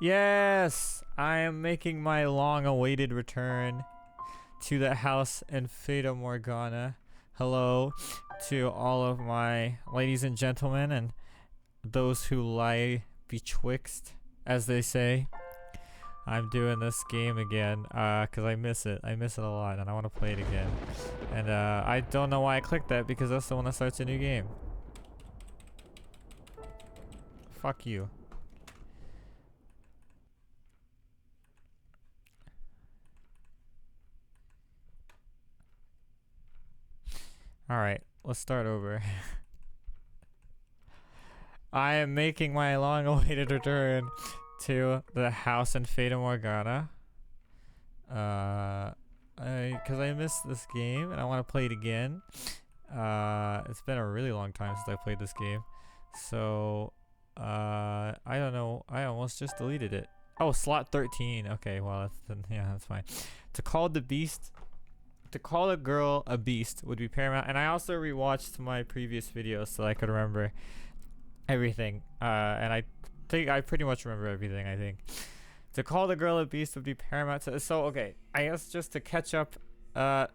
Yes! I am making my long-awaited return to the house in Fata Morgana. Hello to all of my ladies and gentlemen and those who lie betwixt, as they say. I'm doing this game again because I miss it. I miss it a lot and I want to play it again. And I don't know why I clicked that because that's the one that starts a new game. Fuck you. Alright, let's start over. I am making my long-awaited return to the house in Fata Morgana. Because I missed this game and I want to play it again. It's been a really long time since I played this game. So, I don't know. I almost just deleted it. Oh, slot 13. Okay, well, that's fine. To call a girl a beast would be paramount. And I also rewatched my previous videos so I could remember everything. And I think I pretty much remember everything, I think. To call the girl a beast would be paramount. So, okay, I guess just to catch up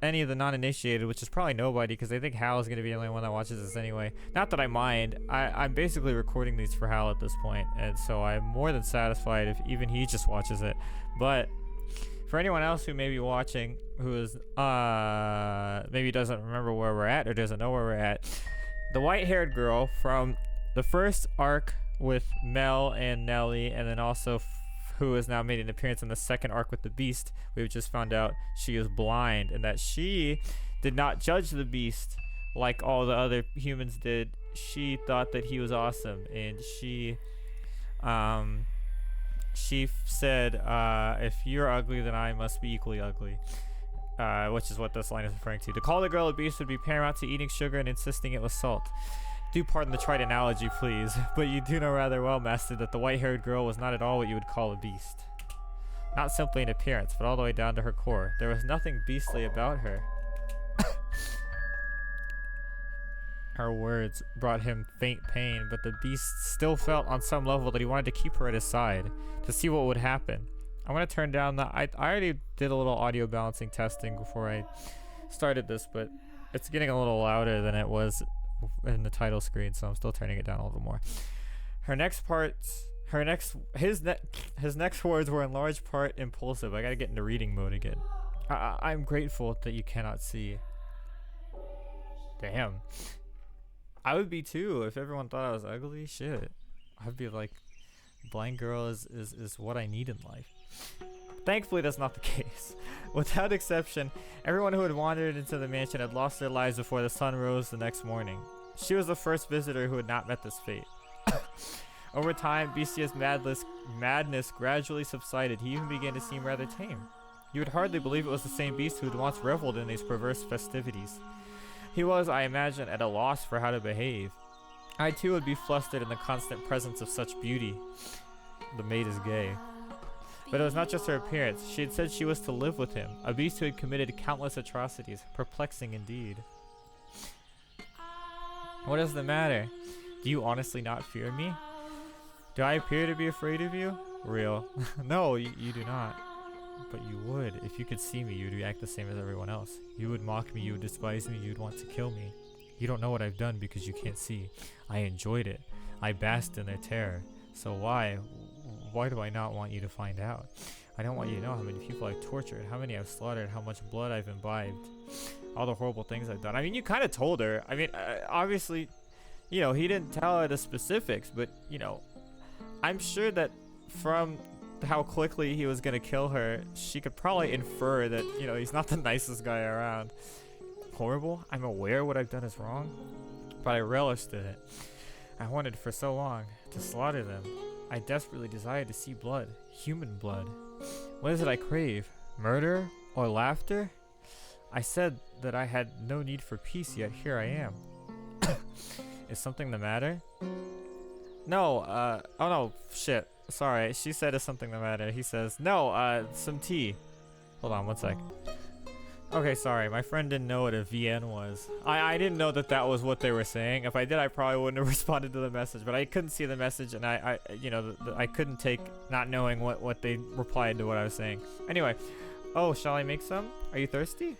any of the non-initiated, which is probably nobody, because I think Hal is going to be the only one that watches this anyway. Not that I mind. I'm basically recording these for Hal at this point, and so I'm more than satisfied if even he just watches it. But for anyone else who may be watching, who is maybe doesn't remember where we're at or doesn't know where we're at, the white-haired girl from the first arc with Mel and Nellie, and then also who has now made an appearance in the second arc with the Beast, we've just found out she is blind and that she did not judge the Beast like all the other humans did. She thought that he was awesome, and she said, if you're ugly, then I must be equally ugly. Which is what this line is referring to. To call the girl a beast would be paramount to eating sugar and insisting it was salt. Do pardon the trite analogy, please, but you do know rather well, Master, that the white-haired girl was not at all what you would call a beast. Not simply in appearance, but all the way down to her core. There was nothing beastly about her. Her words brought him faint pain, but the beast still felt on some level that he wanted to keep her at his side, to see what would happen. I'm going to turn down the... I already did a little audio balancing testing before I started this, but it's getting a little louder than it was in the title screen, so I'm still turning it down a little more. His next words were in large part impulsive. I gotta get into reading mode again. I'm grateful that you cannot see. Damn. I would be too if everyone thought I was ugly. Shit. I'd be like, blind girl is what I need in life. Thankfully, that's not the case. Without exception, everyone who had wandered into the mansion had lost their lives before the sun rose the next morning. She was the first visitor who had not met this fate. Over time, Bestia's madness gradually subsided. He even began to seem rather tame. You would hardly believe it was the same beast who had once reveled in these perverse festivities. He was, I imagine, at a loss for how to behave. I too would be flustered in the constant presence of such beauty. The maid is gay. But it was not just her appearance. She had said she was to live with him, a beast who had committed countless atrocities. Perplexing indeed. What is the matter? Do you honestly not fear me? Do I appear to be afraid of you? Real. No, you do not. But you would. If you could see me, you would react the same as everyone else. You would mock me, you would despise me, you would want to kill me. You don't know what I've done because you can't see. I enjoyed it. I basked in their terror. So why do I not want you to find out? I don't want you to know how many people I've tortured, how many I've slaughtered, how much blood I've imbibed, all the horrible things I've done. I mean, you kind of told her. I mean, obviously, you know, he didn't tell her the specifics, but, you know, I'm sure that from how quickly he was going to kill her, she could probably infer that, you know, he's not the nicest guy around. Horrible? I'm aware what I've done is wrong, but I relished in it. I wanted for so long to slaughter them. I desperately desired to see blood, human blood. What is it I crave? Murder or laughter? I said that I had no need for peace, yet here I am. Is something the matter? No, oh no, shit. Sorry, she said is something the matter. He says, no, some tea. Hold on, one sec. Okay, sorry. My friend didn't know what a VN was. I didn't know that that was what they were saying. If I did, I probably wouldn't have responded to the message. But I couldn't see the message, and I couldn't take not knowing what they replied to what I was saying. Anyway, oh, shall I make some? Are you thirsty?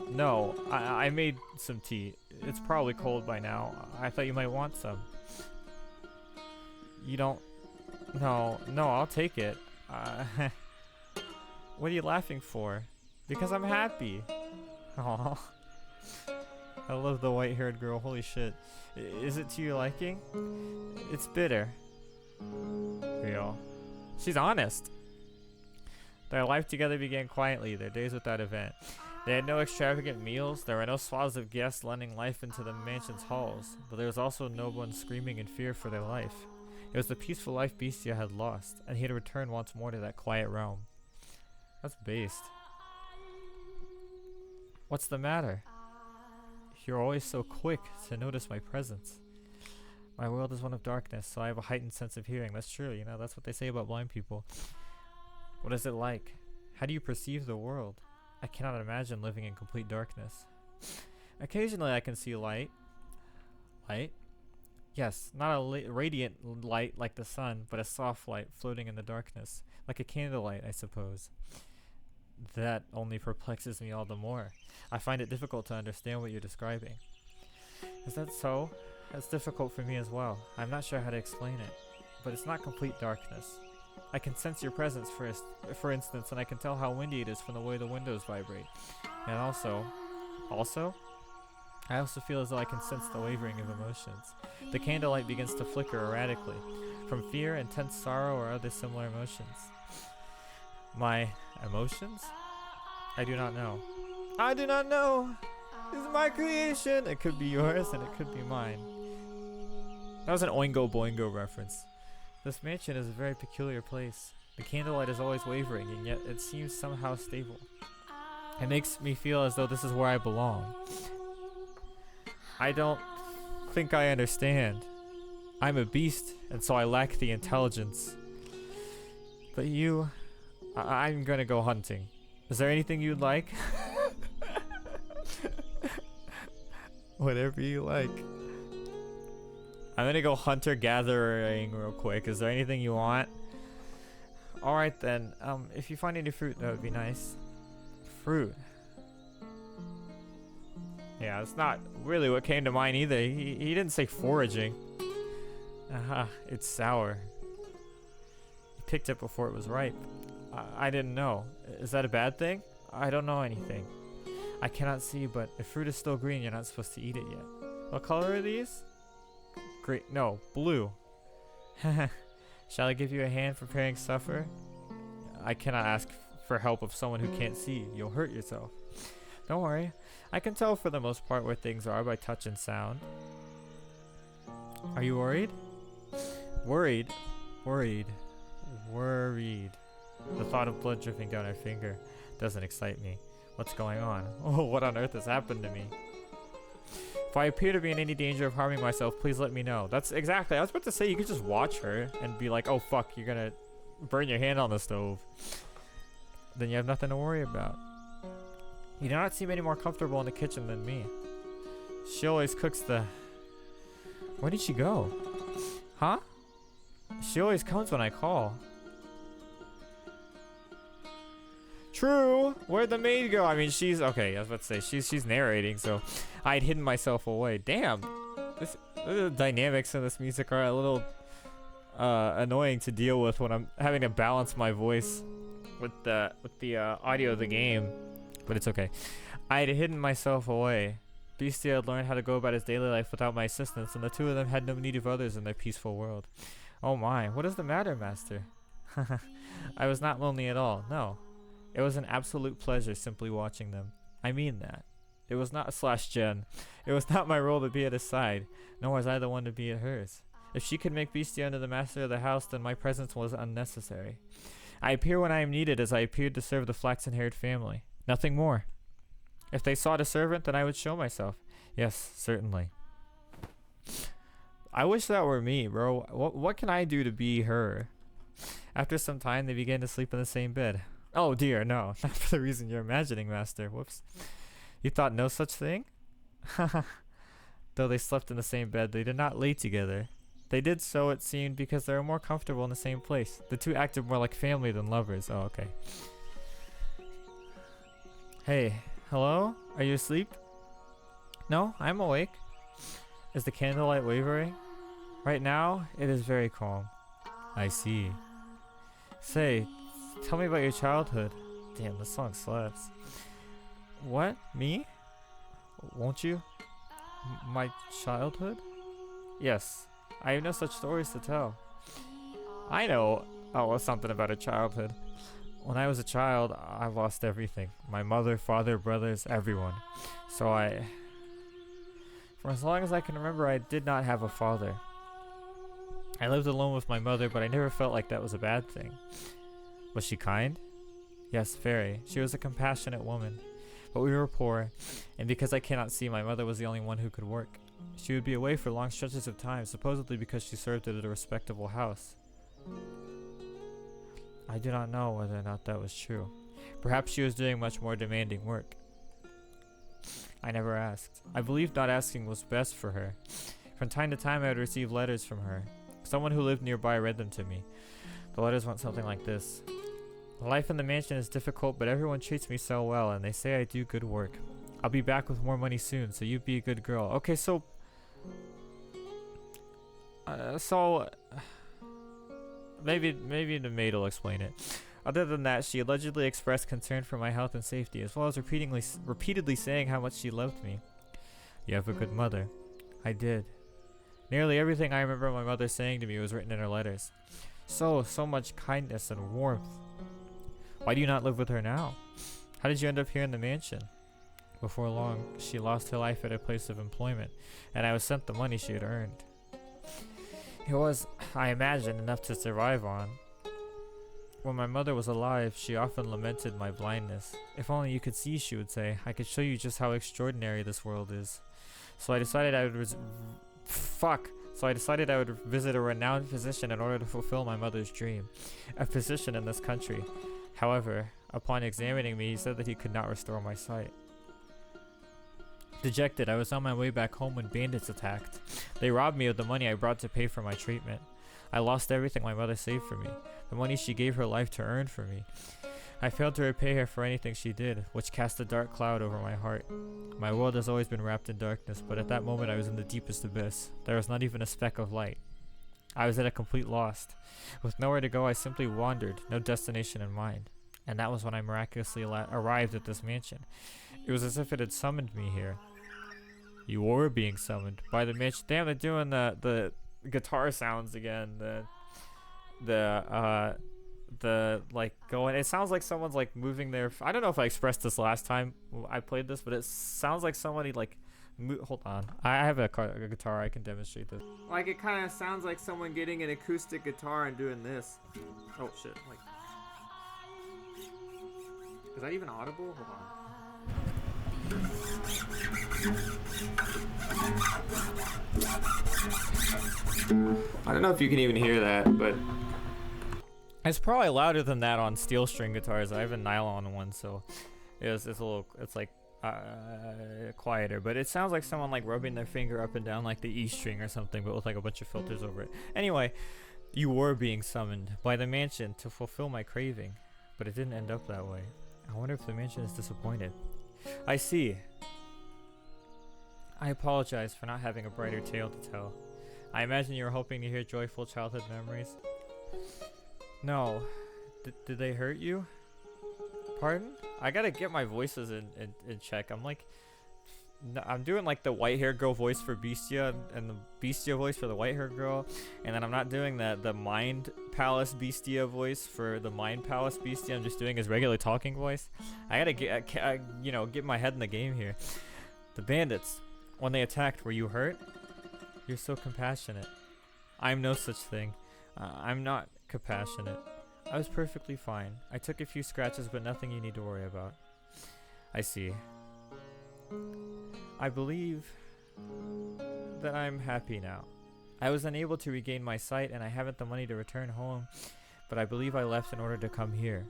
No, I made some tea. It's probably cold by now. I thought you might want some. You don't? No, I'll take it. What are you laughing for? Because I'm happy. Aww. I love the white-haired girl. Holy shit. Is it to your liking? It's bitter. Real. She's honest. Their life together began quietly, their days without event. They had no extravagant meals, there were no swaths of guests lending life into the mansion's halls, but there was also no one screaming in fear for their life. It was the peaceful life Bestia had lost, and he had returned once more to that quiet realm. That's based. What's the matter? You're always so quick to notice my presence. My world is one of darkness, so I have a heightened sense of hearing. That's true, you know, that's what they say about blind people. What is it like? How do you perceive the world? I cannot imagine living in complete darkness. Occasionally I can see light. Light? Yes, not a radiant light like the sun, but a soft light floating in the darkness. Like a candlelight, I suppose. That only perplexes me all the more. I find it difficult to understand what you're describing. Is that so? That's difficult for me as well. I'm not sure how to explain it. But it's not complete darkness. I can sense your presence for instance, and I can tell how windy it is from the way the windows vibrate. And also, I also feel as though I can sense the wavering of emotions. The candlelight begins to flicker erratically, from fear, intense sorrow, or other similar emotions. My emotions? I do not know. I do not know! This is my creation! It could be yours, and it could be mine. That was an Oingo Boingo reference. This mansion is a very peculiar place. The candlelight is always wavering, and yet it seems somehow stable. It makes me feel as though this is where I belong. I don't think I understand. I'm a beast, and so I lack the intelligence. But you... I'm gonna go hunting. Is there anything you'd like? Whatever you like. I'm gonna go hunter-gathering real quick. Is there anything you want? Alright then. If you find any fruit, that would be nice. Fruit. Yeah, that's not really what came to mind either. He didn't say foraging. Aha, it's sour. He picked it before it was ripe. I didn't know. Is that a bad thing? I don't know anything. I cannot see, but if fruit is still green, you're not supposed to eat it yet. What color are these? Great. No, blue. Shall I give you a hand preparing supper? I cannot ask for help of someone who can't see. You'll hurt yourself. Don't worry. I can tell for the most part where things are by touch and sound. Are you worried? Worried? Worried. Worried. The thought of blood dripping down her finger doesn't excite me. What's going on? Oh, what on earth has happened to me? If I appear to be in any danger of harming myself, please let me know. That's exactly. I was about to say you could just watch her and be like, oh fuck, you're gonna burn your hand on the stove. Then you have nothing to worry about. You do not seem any more comfortable in the kitchen than me. She always cooks the... Where did she go? Huh? She always comes when I call. True. Where'd the maid go? I mean, she's okay. I was about to say she's narrating, so I'd hidden myself away. Damn, the dynamics in this music are a little annoying to deal with when I'm having to balance my voice with the audio of the game. But it's okay. I'd hidden myself away. Beastie had learned how to go about his daily life without my assistance, and the two of them had no need of others in their peaceful world. Oh my, what is the matter, master? I was not lonely at all. No. It was an absolute pleasure simply watching them. I mean that. It was not /Jen. It was not my role to be at his side, nor was I the one to be at hers. If she could make Beastie under the master of the house, then my presence was unnecessary. I appear when I am needed as I appeared to serve the flaxen-haired family. Nothing more. If they sought a servant, then I would show myself. Yes, certainly. I wish that were me, bro. What can I do to be her? After some time, they began to sleep in the same bed. Oh dear, no. Not for the reason you're imagining, Master. Whoops. You thought no such thing? Though they slept in the same bed, they did not lay together. They did so, it seemed, because they were more comfortable in the same place. The two acted more like family than lovers. Oh, okay. Hey, hello? Are you asleep? No, I'm awake. Is the candlelight wavering? Right now, it is very calm. I see. Say, tell me about your childhood. Damn, this song slaps. What? Me? Won't you? My childhood? Yes. I have no such stories to tell. I know something about a childhood. When I was a child, I lost everything. My mother, father, brothers, everyone. For as long as I can remember, I did not have a father. I lived alone with my mother, but I never felt like that was a bad thing. Was she kind? Yes, very. She was a compassionate woman. But we were poor, and because I cannot see, my mother was the only one who could work. She would be away for long stretches of time, supposedly because she served at a respectable house. I do not know whether or not that was true. Perhaps she was doing much more demanding work. I never asked. I believed not asking was best for her. From time to time I would receive letters from her. Someone who lived nearby read them to me. The letters went something like this. Life in the mansion is difficult, but everyone treats me so well, and they say I do good work. I'll be back with more money soon, so you be a good girl. Okay, so maybe the maid will explain it. Other than that, she allegedly expressed concern for my health and safety, as well as repeatedly saying how much she loved me. You have a good mother. I did. Nearly everything I remember my mother saying to me was written in her letters. So much kindness and warmth. Why do you not live with her now? How did you end up here in the mansion? Before long, she lost her life at a place of employment, and I was sent the money she had earned. It was, I imagine, enough to survive on. When my mother was alive, she often lamented my blindness. If only you could see, she would say, I could show you just how extraordinary this world is. So I decided I would visit a renowned physician in order to fulfill my mother's dream. A physician in this country. However, upon examining me, he said that he could not restore my sight. Dejected, I was on my way back home when bandits attacked. They robbed me of the money I brought to pay for my treatment. I lost everything my mother saved for me, the money she gave her life to earn for me. I failed to repay her for anything she did, which cast a dark cloud over my heart. My world has always been wrapped in darkness, but at that moment I was in the deepest abyss. There was not even a speck of light. I was at a complete loss. With nowhere to go, I simply wandered, no destination in mind. And that was when I miraculously arrived at this mansion. It was as if it had summoned me here. You were being summoned by the mansion. Damn, they're doing the guitar sounds again. The like going. It sounds like someone's like moving their. I don't know if I expressed this last time I played this, but it sounds like somebody like. Hold on, I have a guitar. I can demonstrate this. Like it kind of sounds like someone getting an acoustic guitar and doing this. Oh shit! Like, is that even audible? Hold on. I don't know if you can even hear that, but it's probably louder than that on steel string guitars. I have a nylon one, so it's like quieter, but it sounds like someone like rubbing their finger up and down like the E string or something, but with like a bunch of filters over it. Anyway, you were being summoned by the mansion to fulfill my craving, but it didn't end up that way. I wonder if the mansion is disappointed. I see. I apologize for not having a brighter tale to tell. I imagine you were hoping to hear joyful childhood memories. No. Did they hurt you? Pardon? I gotta get my voices in check. I'm like... I'm doing like the white hair girl voice for Bestia and the Bestia voice for the white hair girl, and then I'm not doing the Mind Palace Bestia voice for the Mind Palace Bestia. I'm just doing his regular talking voice. I gotta get my head in the game here. The bandits, when they attacked, were you hurt? You're so compassionate. I'm no such thing. I'm not compassionate. I was perfectly fine. I took a few scratches, but nothing you need to worry about. I see. I believe that I'm happy now. I was unable to regain my sight and I haven't the money to return home, but I believe I left in order to come here.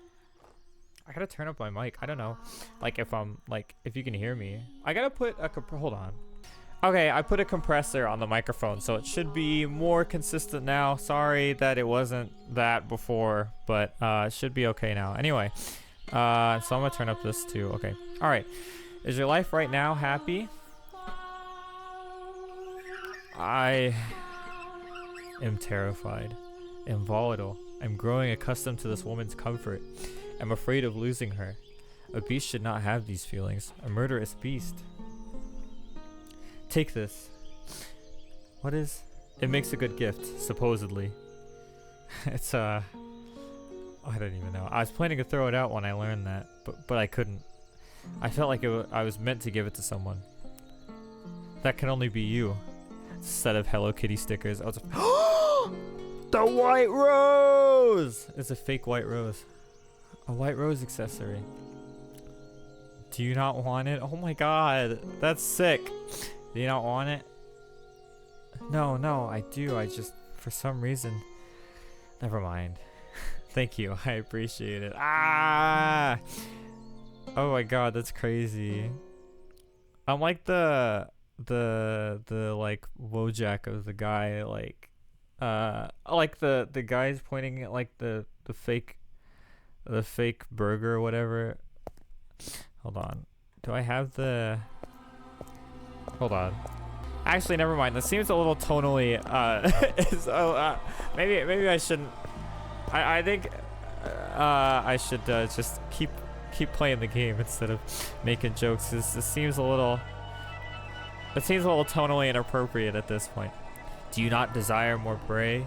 I gotta turn up my mic. I don't know. Like if I'm like if you can hear me. I gotta put a hold on. Okay, I put a compressor on the microphone, so it should be more consistent now. Sorry that it wasn't that before, but it should be okay now. Anyway, so I'm gonna turn up this too. Okay. All right. Is your life right now happy? I am terrified. I'm volatile. I'm growing accustomed to this woman's comfort. I'm afraid of losing her. A beast should not have these feelings. A murderous beast. Take this. What is? It makes a good gift, supposedly. It's I don't even know. I was planning to throw it out when I learned that, but I couldn't. I felt like I was meant to give it to someone. That can only be you. It's a set of Hello Kitty stickers. I was the white rose! It's a fake white rose. A white rose accessory. Do you not want it? Oh my god, that's sick. Do you not want it? No, I do. I just, for some reason, never mind. Thank you. I appreciate it. Ah! Oh my god, that's crazy. I'm like the like Wojak of the guy, like the guys pointing at like the fake burger or whatever. Hold on. Do I have the? Hold on. Actually, never mind. This seems a little tonally. Maybe I shouldn't. I think I should just keep playing the game instead of making jokes. This seems a little. It seems a little tonally inappropriate at this point. Do you not desire more prey?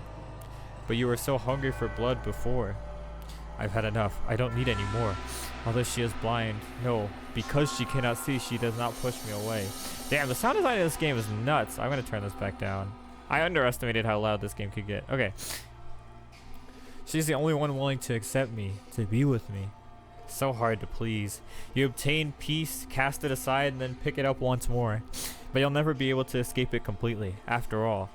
But you were so hungry for blood before. I've had enough. I don't need any more. Although she is blind, no, because she cannot see, she does not push me away. Damn, the sound design of this game is nuts. I'm gonna turn this back down. I underestimated how loud this game could get. Okay. She's the only one willing to accept me, to be with me. So hard to please. You obtain peace, cast it aside, and then pick it up once more. But you'll never be able to escape it completely. After all,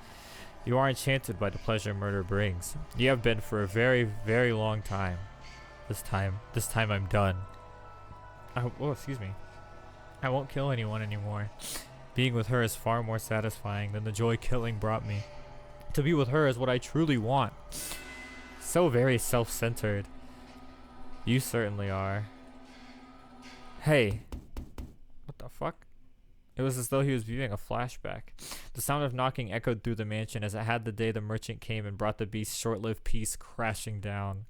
you are enchanted by the pleasure murder brings. You have been for a very, very long time. This time I'm done. Oh, excuse me. I won't kill anyone anymore. Being with her is far more satisfying than the joy killing brought me. To be with her is what I truly want. So very self-centered. You certainly are. Hey. What the fuck? It was as though he was viewing a flashback. The sound of knocking echoed through the mansion as it had the day the merchant came and brought the beast's short-lived peace crashing down.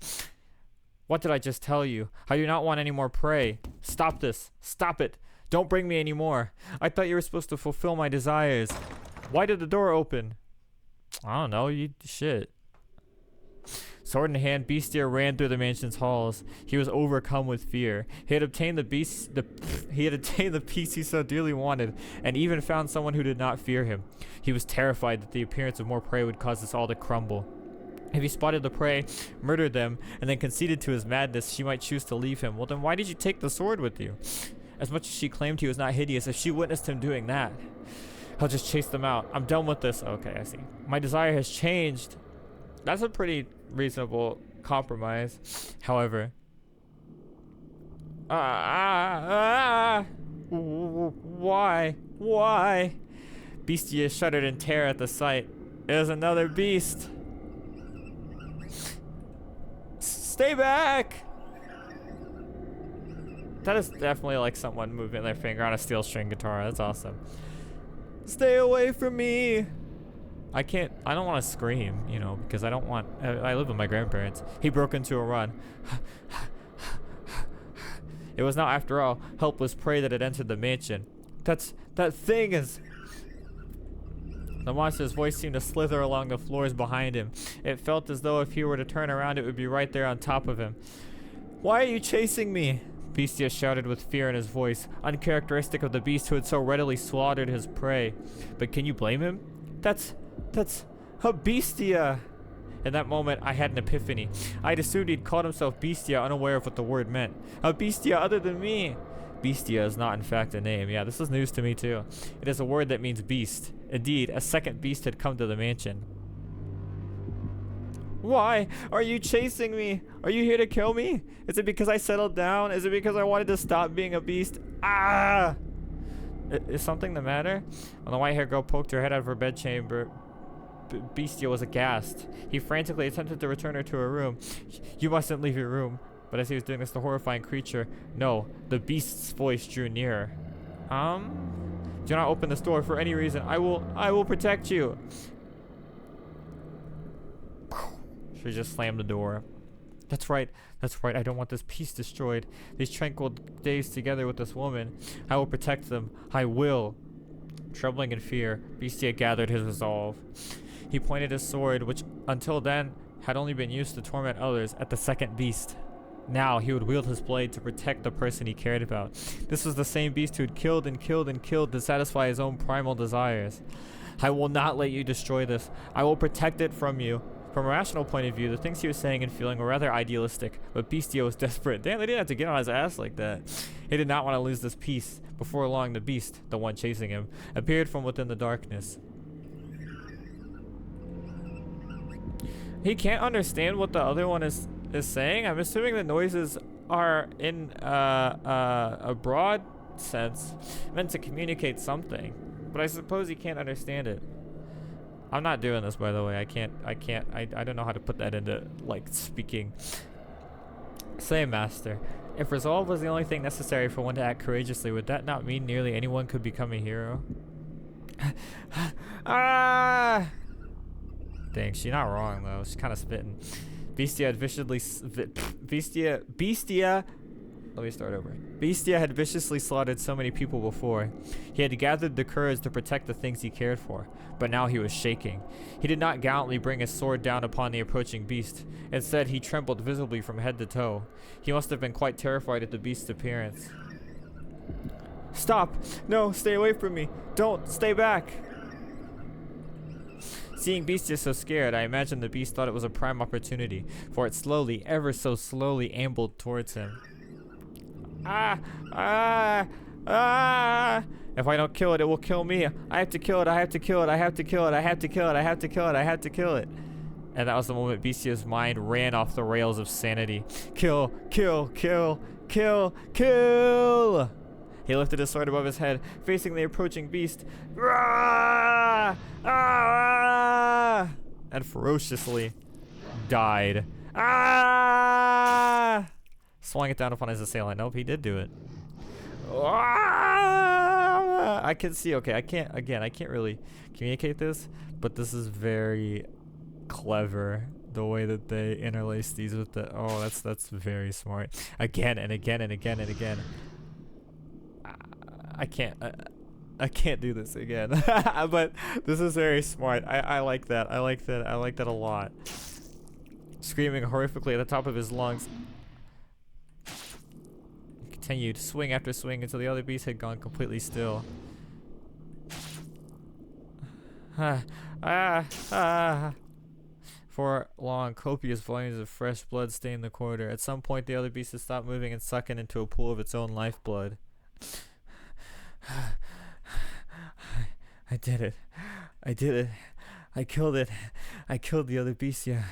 What did I just tell you? I do not want any more prey. Stop this. Stop it. Don't bring me any more. I thought you were supposed to fulfill my desires. Why did the door open? I don't know. Shit. Sword in hand, busier ran through the mansion's halls. He was overcome with fear. He had obtained the peace he so dearly wanted, and even found someone who did not fear him. He was terrified that the appearance of more prey would cause us all to crumble. If he spotted the prey, murdered them, and then conceded to his madness, she might choose to leave him. Well, then why did you take the sword with you? As much as she claimed he was not hideous, if she witnessed him doing that, I'll just chase them out. I'm done with this. Okay, I see. My desire has changed. That's a pretty reasonable compromise. However, why? Bestia shuddered in terror at the sight. It was another beast. Stay back! That is definitely like someone moving their finger on a steel string guitar. That's awesome. Stay away from me! I don't want to scream, you know, because I live with my grandparents. He broke into a run. It was not, after all, helpless prey that had entered the mansion. That thing is... The monster's voice seemed to slither along the floors behind him. It felt as though if he were to turn around, it would be right there on top of him. Why are you chasing me? Bestia shouted with fear in his voice, uncharacteristic of the beast who had so readily slaughtered his prey. But can you blame him? That's a Bestia! In that moment, I had an epiphany. I'd assumed he'd called himself Bestia, unaware of what the word meant. A Bestia other than me! Bestia is not in fact a name. Yeah, this is news to me too. It is a word that means beast. Indeed, a second beast had come to the mansion. Why are you chasing me? Are you here to kill me? Is it because I settled down? Is it because I wanted to stop being a beast? Ah! Is something the matter? When the white-haired girl poked her head out of her bedchamber, Bestia was aghast. He frantically attempted to return her to her room. You mustn't leave your room. But as he was doing this, the horrifying creature, no, the beast's voice drew nearer. Do not open this door for any reason. I will protect you. She just slammed the door. That's right. I don't want this peace destroyed. These tranquil days together with this woman. I will protect them. I will. Trembling in fear, Bestia gathered his resolve. He pointed his sword, which until then had only been used to torment others, at the second beast. Now he would wield his blade to protect the person he cared about. This was the same beast who had killed and killed and killed to satisfy his own primal desires. I will not let you destroy this. I will protect it from you. From a rational point of view, the things he was saying and feeling were rather idealistic, but Bestia was desperate. Damn, they didn't have to get on his ass like that. He did not want to lose this peace. Before long, the beast, the one chasing him, appeared from within the darkness. He can't understand what the other one is saying. I'm assuming the noises are in a broad sense meant to communicate something, but I suppose he can't understand it. I'm not doing this, by the way. I don't know how to put that into, like, speaking. Say, Master, if resolve was the only thing necessary for one to act courageously, would that not mean nearly anyone could become a hero? Ah! Dang, she's not wrong, though. She's kind of spitting. Bestia had let me start over. Bestia had viciously slaughtered so many people before. He had gathered the courage to protect the things he cared for, but now he was shaking. He did not gallantly bring his sword down upon the approaching beast. Instead, he trembled visibly from head to toe. He must have been quite terrified at the beast's appearance. Stop! No, stay away from me! Don't! Stay back! Seeing Bestia so scared, I imagine the beast thought it was a prime opportunity, for it slowly, ever so slowly, ambled towards him. Ah! Ah! Ah! If I don't kill it, it will kill me. I have to kill it. I have to kill it. I have to kill it. I have to kill it. I have to kill it. I have to kill it. And that was the moment Bestia's mind ran off the rails of sanity. Kill, kill, kill, kill, kill! He lifted his sword above his head, facing the approaching beast. Ah! Ah! And ferociously died. Ah! Swung it down upon his assailant. Nope, he did do it. I can see. Okay, I can't really communicate this, but this is very clever, the way that they interlace these with the. Oh, that's very smart. Again and again and again and again. I can't do this again. But this is very smart. I like that. I like that a lot. Screaming horrifically at the top of his lungs, continued swing after swing until the other beast had gone completely still. For long, copious volumes of fresh blood stained the corridor. At some point, the other beast had stopped moving and sucking into a pool of its own lifeblood. I did it. I did it. I killed it. I killed the other beast, yeah.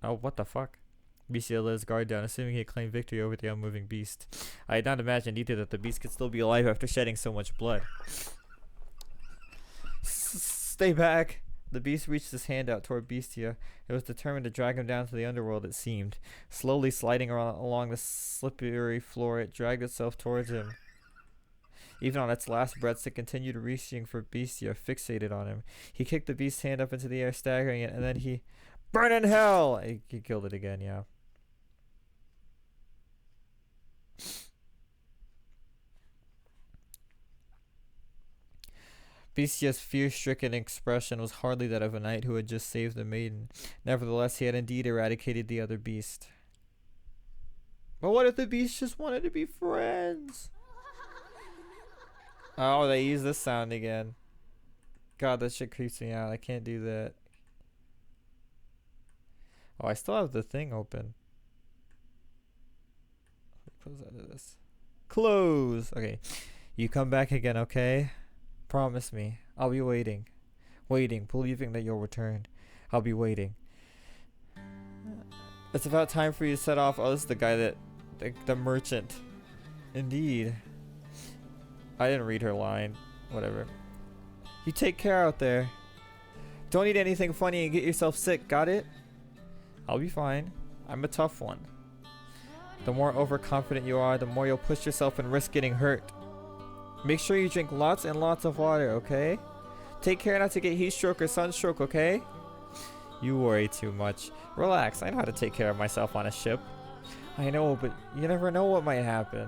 Oh, what the fuck? Bestia let his guard down, assuming he had claimed victory over the unmoving beast. I had not imagined either that the beast could still be alive after shedding so much blood. Stay back! The beast reached his hand out toward Bestia. It was determined to drag him down to the underworld, it seemed. Slowly sliding along the slippery floor, it dragged itself towards him. Even on its last breaths, it continued reaching for Bestia, fixated on him. He kicked the beast's hand up into the air, staggering it, and then he... Burn in hell! He killed it again, yeah. Bestia's fear-stricken expression was hardly that of a knight who had just saved the maiden. Nevertheless, he had indeed eradicated the other beast. But what if the beast just wanted to be friends? Oh, they use this sound again. God, that shit creeps me out. I can't do that. Oh, I still have the thing open. Close out of this. Close! Okay. You come back again, okay? Promise me. I'll be waiting. waiting, believing that you'll return. I'll be waiting. It's about time for you to set off. Oh, this is the guy that... the merchant. Indeed. I didn't read her line. Whatever. You take care out there. Don't eat anything funny and get yourself sick, got it? I'll be fine. I'm a tough one. The more overconfident you are, the more you'll push yourself and risk getting hurt. Make sure you drink lots and lots of water, okay? Take care not to get heat stroke or sunstroke, okay? You worry too much. Relax, I know how to take care of myself on a ship. I know, but you never know what might happen.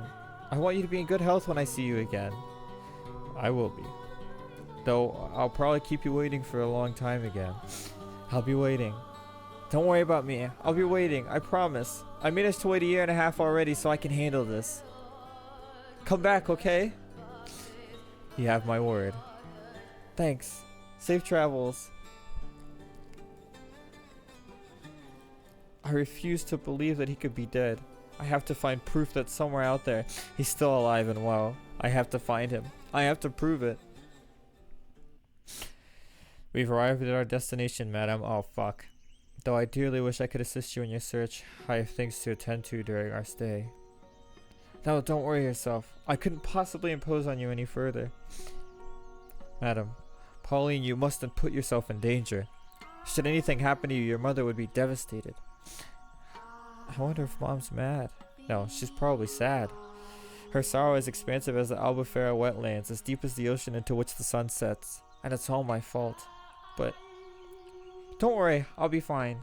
I want you to be in good health when I see you again. I will be. Though, I'll probably keep you waiting for a long time again. I'll be waiting. Don't worry about me. I'll be waiting, I promise. I managed to wait 1.5 years already, so I can handle this. Come back, okay? You have my word. Thanks. Safe travels. I refuse to believe that he could be dead. I have to find proof that somewhere out there he's still alive and well. I have to find him. I have to prove it. We've arrived at our destination, madam. Oh, fuck. Though I dearly wish I could assist you in your search, I have things to attend to during our stay. No, don't worry yourself. I couldn't possibly impose on you any further. Madam, Pauline, you mustn't put yourself in danger. Should anything happen to you, your mother would be devastated. I wonder if Mom's mad. No, she's probably sad. Her sorrow is expansive as the Albufera wetlands, as deep as the ocean into which the sun sets. And it's all my fault. But don't worry, I'll be fine.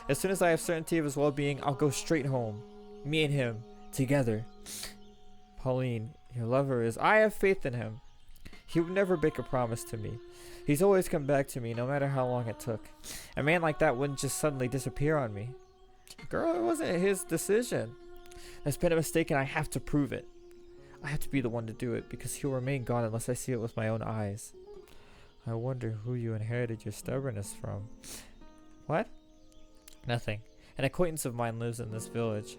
As soon as I have certainty of his well-being, I'll go straight home. Me and him, together. Pauline, your lover is... I have faith in him. He would never break a promise to me. He's always come back to me, no matter how long it took. A man like that wouldn't just suddenly disappear on me. Girl, it wasn't his decision. There's been a mistake and I have to prove it. I have to be the one to do it, because he'll remain gone unless I see it with my own eyes. I wonder who you inherited your stubbornness from. What? Nothing. An acquaintance of mine lives in this village.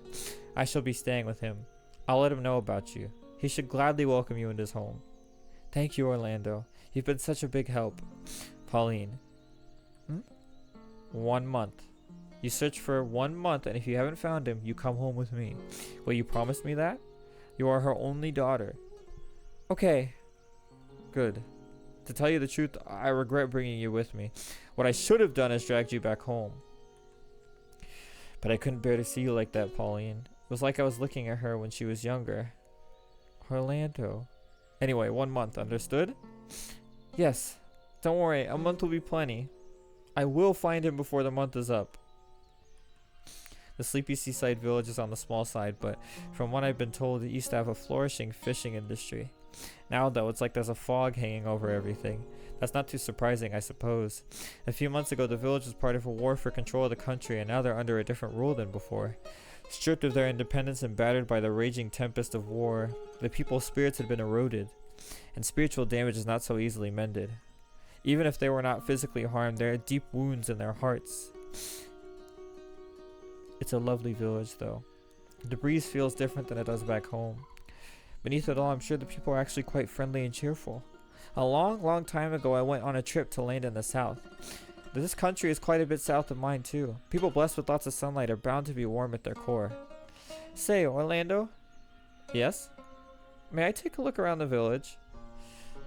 I shall be staying with him. I'll let him know about you. He should gladly welcome you into his home. Thank you, Orlando. You've been such a big help. Pauline. 1 month. You search for 1 month, and if you haven't found him, you come home with me. Will you promise me that? You are her only daughter. Okay. Good. To tell you the truth, I regret bringing you with me. What I should have done is dragged you back home. But I couldn't bear to see you like that, Pauline. It was like I was looking at her when she was younger. Orlando. Anyway, 1 month, understood? Yes. Don't worry, a month will be plenty. I will find him before the month is up. The sleepy seaside village is on the small side, but from what I've been told, it used to have a flourishing fishing industry. Now, though, it's like there's a fog hanging over everything. That's not too surprising, I suppose. A few months ago, the village was part of a war for control of the country, and now they're under a different rule than before. Stripped of their independence and battered by the raging tempest of war, the people's spirits had been eroded, and spiritual damage is not so easily mended. Even if they were not physically harmed, there are deep wounds in their hearts. It's a lovely village, though. The breeze feels different than it does back home. Beneath it all, I'm sure the people are actually quite friendly and cheerful. A long, long time ago, I went on a trip to land in the south. This country is quite a bit south of mine, too. People blessed with lots of sunlight are bound to be warm at their core. Say, Orlando? Yes? May I take a look around the village?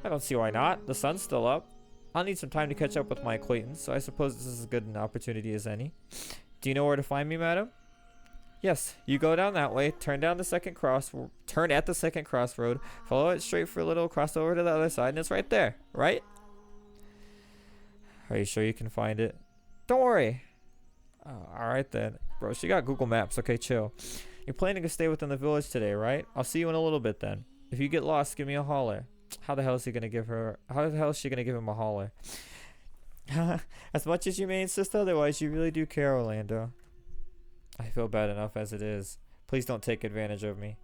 I don't see why not. The sun's still up. I'll need some time to catch up with my acquaintance, so I suppose this is as good an opportunity as any. Do you know where to find me, madam? Yes, you go down that way, turn at the second crossroad, follow it straight for a little, cross over to the other side, and it's right there, right? Are you sure you can find it? Don't worry. Oh, alright then. Bro, she got Google Maps, okay, chill. You're planning to stay within the village today, right? I'll see you in a little bit then. If you get lost, give me a holler. How the hell is she gonna give him a holler? As much as you may insist otherwise, you really do care, Orlando. I feel bad enough as it is. Please don't take advantage of me.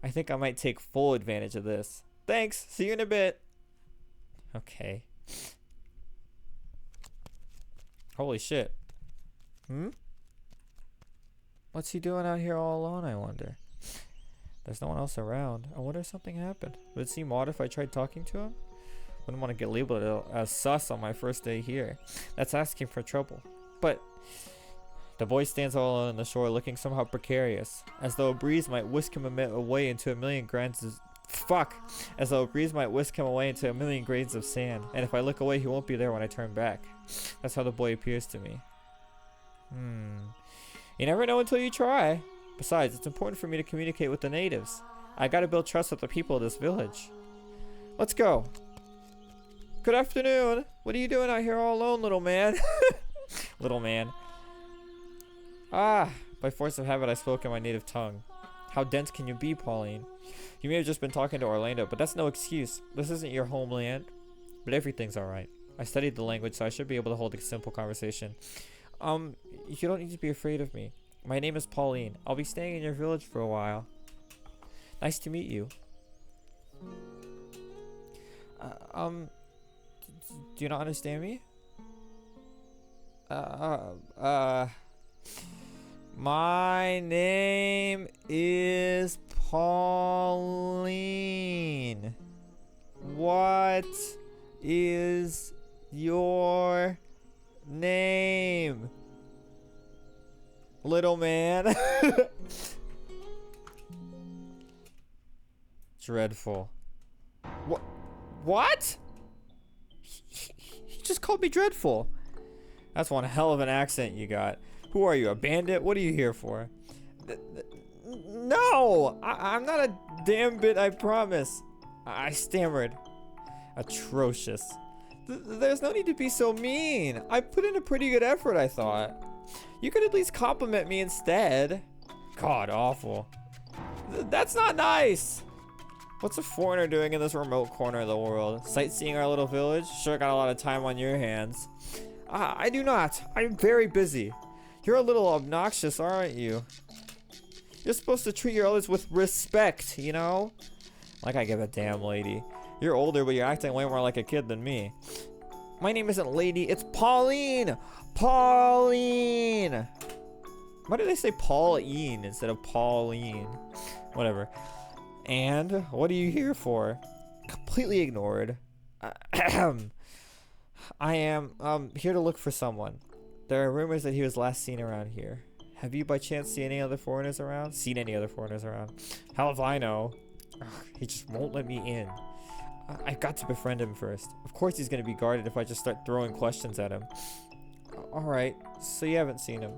I think I might take full advantage of this. Thanks. See you in a bit. Okay. Holy shit. What's he doing out here all alone, I wonder? There's no one else around. I wonder if something happened. Would it seem odd if I tried talking to him? Wouldn't want to get labeled as sus on my first day here. That's asking for trouble. But the boy stands all alone on the shore, looking somehow precarious, as though a breeze might whisk him away into a million grains of as though a breeze might whisk him away into a million grains of sand. And if I look away, he won't be there when I turn back. That's how the boy appears to me. You never know until you try. Besides, it's important for me to communicate with the natives. I gotta build trust with the people of this village. Let's go. Good afternoon. What are you doing out here all alone, little man? Little man. Ah, by force of habit I spoke in my native tongue. How dense can you be, Pauline? You may have just been talking to Orlando, but that's no excuse. This isn't your homeland. But everything's alright. I studied the language, so I should be able to hold a simple conversation. You don't need to be afraid of me. My name is Pauline. I'll be staying in your village for a while. Nice to meet you. Do you not understand me? My name is Pauline. What is your name, little man? Dreadful. What? He just called me dreadful. That's one hell of an accent you got. Who are you, a bandit? What are you here for? No! I'm not a damn bit, I promise. I stammered. Atrocious. There's no need to be so mean. I put in a pretty good effort, I thought. You could at least compliment me instead. God, awful. That's not nice. What's a foreigner doing in this remote corner of the world? Sightseeing our little village? Sure got a lot of time on your hands. I do not. I'm very busy. You're a little obnoxious, aren't you? You're supposed to treat your elders with respect, you know? Like I give a damn, lady. You're older, but you're acting way more like a kid than me. My name isn't Lady, it's Pauline! Pauline! Why did they say Pauline instead of Pauline? Whatever. And what are you here for? Completely ignored. I am here to look for someone. There are rumors that he was last seen around here. Have you by chance seen any other foreigners around? Hell if I know. Ugh, he just won't let me in. I've got to befriend him first. Of course he's gonna be guarded if I just start throwing questions at him. Alright, so you haven't seen him.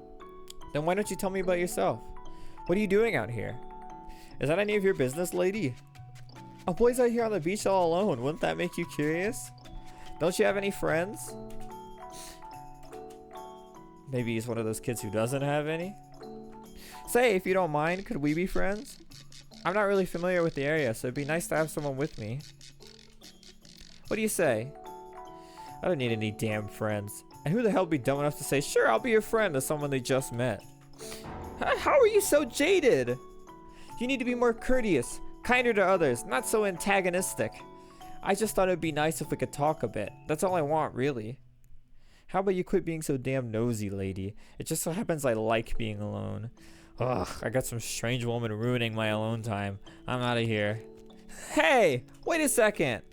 Then why don't you tell me about yourself? What are you doing out here? Is that any of your business, lady? A boy's out here on the beach all alone. Wouldn't that make you curious? Don't you have any friends? Maybe he's one of those kids who doesn't have any? Say, if you don't mind, could we be friends? I'm not really familiar with the area, so it'd be nice to have someone with me. What do you say? I don't need any damn friends. And who the hell would be dumb enough to say, sure, I'll be your friend to someone they just met? How are you so jaded? You need to be more courteous, kinder to others, not so antagonistic. I just thought it'd be nice if we could talk a bit. That's all I want, really. How about you quit being so damn nosy, lady? It just so happens I like being alone. Ugh, I got some strange woman ruining my alone time. I'm out of here. Hey, wait a second.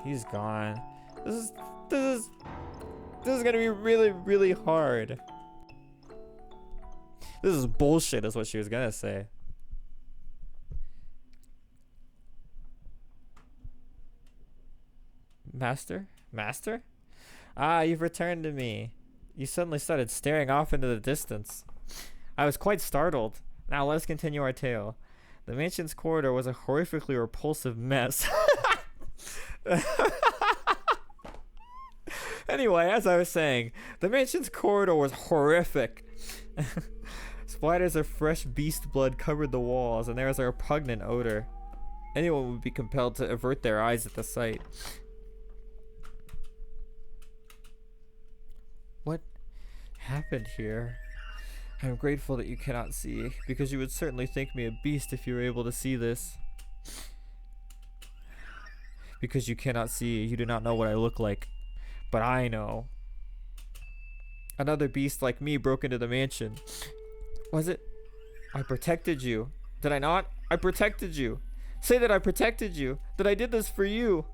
He's gone. This is gonna be really, really hard. This is bullshit, is what she was gonna say. Master? Master? Ah, you've returned to me. You suddenly started staring off into the distance. I was quite startled. Now let us continue our tale. The mansion's corridor was a horrifically repulsive mess. Anyway, as I was saying, the mansion's corridor was horrific. Splatters of fresh beast blood covered the walls, and there was a repugnant odor. Anyone would be compelled to avert their eyes at the sight. What happened here? I am grateful that you cannot see, because you would certainly think me a beast if you were able to see this. Because you cannot see, you do not know what I look like. But I know. Another beast like me broke into the mansion. Was it? I protected you. Did I not? I protected you. Say that I protected you. That I did this for you.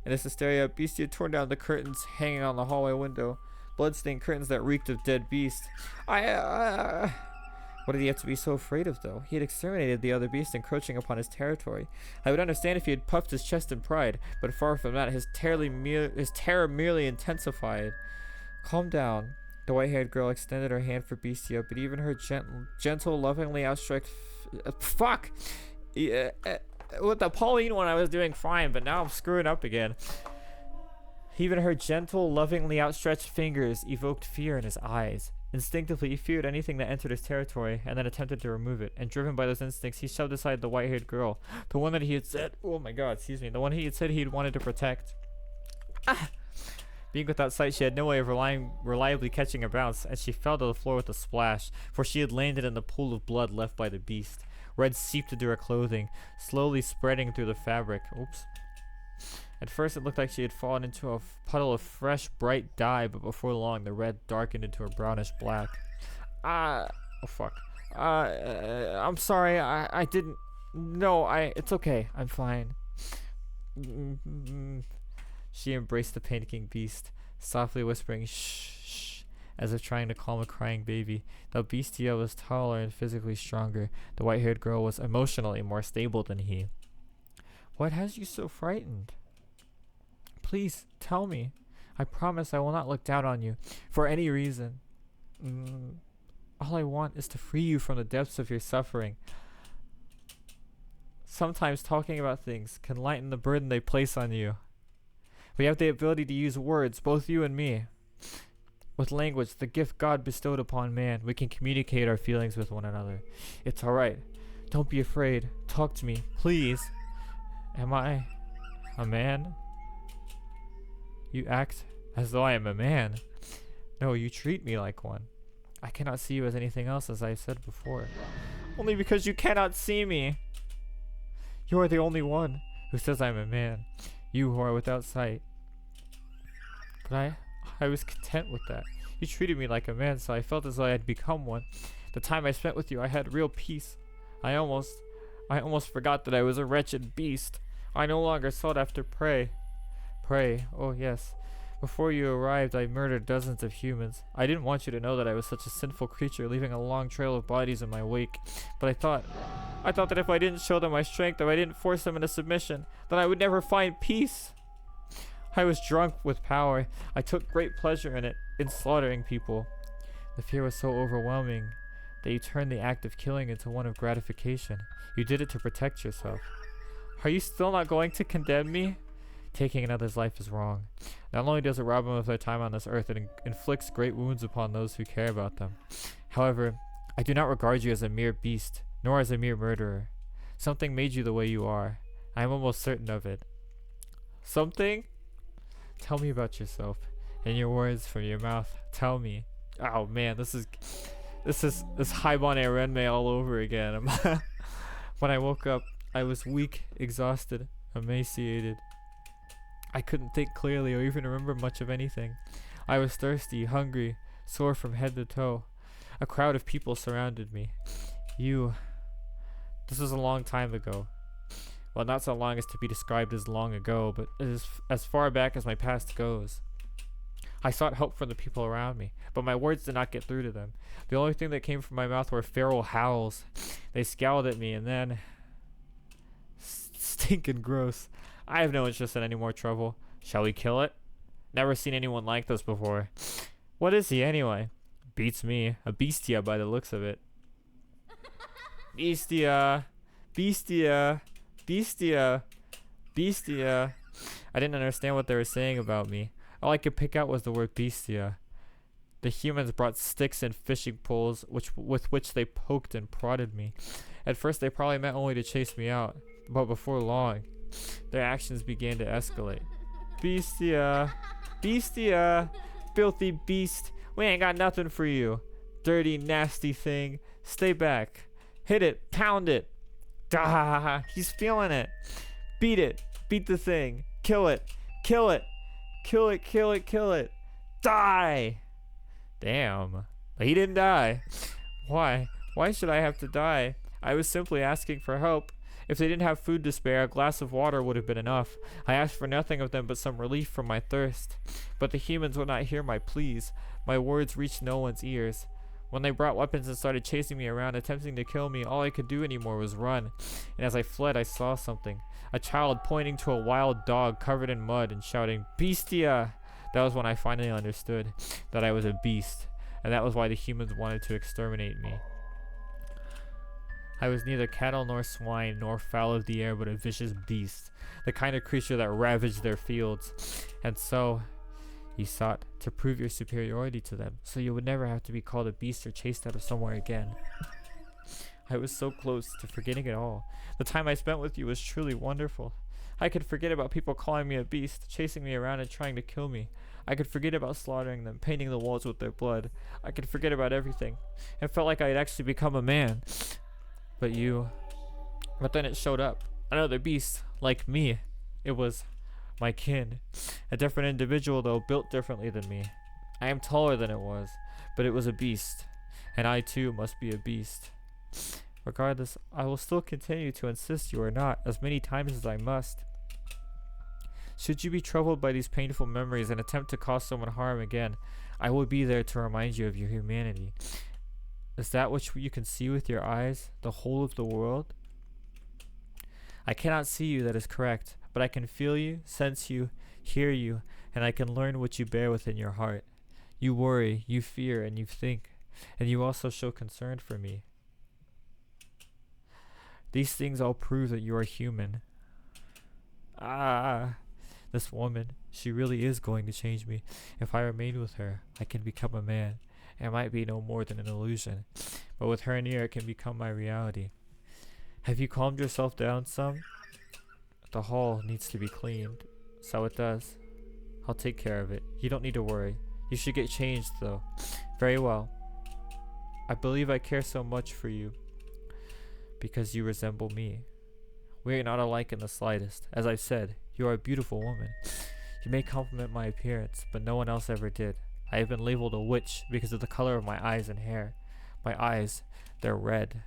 In his hysteria, Beastie had torn down the curtains hanging on the hallway window. Bloodstained curtains that reeked of dead beast. What did he have to be so afraid of, though? He had exterminated the other beast encroaching upon his territory. I would understand if he had puffed his chest in pride, but far from that, his terror merely intensified. Calm down. The white-haired girl extended her hand for Beastia, but even her gentle, lovingly outstretched... fuck! Yeah, with the Pauline one, I was doing fine, but now I'm screwing up again. Even her gentle, lovingly outstretched fingers evoked fear in his eyes. Instinctively, he feared anything that entered his territory, and then attempted to remove it. And driven by those instincts, he shoved aside the white-haired girl, the one that he had said... oh my god, excuse me. The one he had said he'd wanted to protect. Being without sight, she had no way of reliably catching a bounce, and she fell to the floor with a splash, for she had landed in the pool of blood left by the beast. Red seeped into her clothing, slowly spreading through the fabric. Oops. At first, it looked like she had fallen into a puddle of fresh, bright dye, but before long, the red darkened into a brownish black. Oh fuck. I'm sorry, I didn't... No, it's okay, I'm fine. She embraced the panicking beast, softly whispering shh, shh, as if trying to calm a crying baby. Though Beastia was taller and physically stronger, the white-haired girl was emotionally more stable than he. What has you so frightened? Please, tell me. I promise I will not look down on you, for any reason. All I want is to free you from the depths of your suffering. Sometimes talking about things can lighten the burden they place on you. We have the ability to use words, both you and me. With language, the gift God bestowed upon man, we can communicate our feelings with one another. It's alright. Don't be afraid. Talk to me, please. Am I a man? You act as though I am a man. No, you treat me like one. I cannot see you as anything else, as I have said before. Only because you cannot see me. You are the only one who says I am a man. You who are without sight. But I was content with that. You treated me like a man, so I felt as though I had become one. The time I spent with you, I had real peace. I almost forgot that I was a wretched beast. I no longer sought after prey. Prey, oh yes. Before you arrived, I murdered dozens of humans. I didn't want you to know that I was such a sinful creature, leaving a long trail of bodies in my wake. But I thought that if I didn't show them my strength, if I didn't force them into submission, then I would never find peace. I was drunk with power. I took great pleasure in it, in slaughtering people. The fear was so overwhelming that you turned the act of killing into one of gratification. You did it to protect yourself. Are you still not going to condemn me? Taking another's life is wrong. Not only does it rob them of their time on this earth, it inflicts great wounds upon those who care about them. However, I do not regard you as a mere beast, nor as a mere murderer. Something made you the way you are. I am almost certain of it. Something? Tell me about yourself. In your words, from your mouth, tell me. Oh man, this is Haibane Renmei all over again. When I woke up, I was weak, exhausted, emaciated. I couldn't think clearly or even remember much of anything. I was thirsty, hungry, sore from head to toe. A crowd of people surrounded me. This was a long time ago. Well, not so long as to be described as long ago, but as far back as my past goes. I sought help from the people around me, but my words did not get through to them. The only thing that came from my mouth were feral howls. They scowled at me and then... Stinking gross. I have no interest in any more trouble. Shall we kill it? Never seen anyone like this before. What is he anyway? Beats me. A bestia by the looks of it. Bestia. Bestia. Bestia. Bestia. I didn't understand what they were saying about me. All I could pick out was the word bestia. The humans brought sticks and fishing poles with which they poked and prodded me. At first they probably meant only to chase me out, but before long, their actions began to escalate. Bestia. Bestia. Filthy beast. We ain't got nothing for you. Dirty, nasty thing. Stay back. Hit it. Pound it. Ah, he's feeling it. Beat it. Beat the thing. Kill it. Kill it. Kill it, kill it, kill it. Die! Damn. He didn't die. Why? Why should I have to die? I was simply asking for help. If they didn't have food to spare, a glass of water would have been enough. I asked for nothing of them but some relief from my thirst. But the humans would not hear my pleas. My words reached no one's ears. When they brought weapons and started chasing me around, attempting to kill me, all I could do anymore was run. And as I fled, I saw something. A child pointing to a wild dog covered in mud and shouting, "Bestia!" That was when I finally understood that I was a beast. And that was why the humans wanted to exterminate me. I was neither cattle nor swine nor fowl of the air, but a vicious beast, the kind of creature that ravaged their fields. And so, you sought to prove your superiority to them, so you would never have to be called a beast or chased out of somewhere again. I was so close to forgetting it all. The time I spent with you was truly wonderful. I could forget about people calling me a beast, chasing me around and trying to kill me. I could forget about slaughtering them, painting the walls with their blood. I could forget about everything. It felt like I had actually become a man. But then it showed up. Another beast, like me. It was my kin. A different individual, though, built differently than me. I am taller than it was, but it was a beast. And I, too, must be a beast. Regardless, I will still continue to insist you are not, as many times as I must. Should you be troubled by these painful memories and attempt to cause someone harm again, I will be there to remind you of your humanity. Is that what you can see with your eyes, the whole of the world? I cannot see you, that is correct, but I can feel you, sense you, hear you, and I can learn what you bear within your heart. You worry, you fear, and you think, and you also show concern for me. These things all prove that you are human. This woman, she really is going to change me. If I remain with her, I can become a man. It might be no more than an illusion, but with her near, it can become my reality. Have you calmed yourself down some? The hall needs to be cleaned. So it does. I'll take care of it. You don't need to worry. You should get changed, though. Very well. I believe I care so much for you because you resemble me. We are not alike in the slightest. As I've said, you are a beautiful woman. You may compliment my appearance, but no one else ever did. I have been labeled a witch because of the color of my eyes and hair. My eyes, they're red.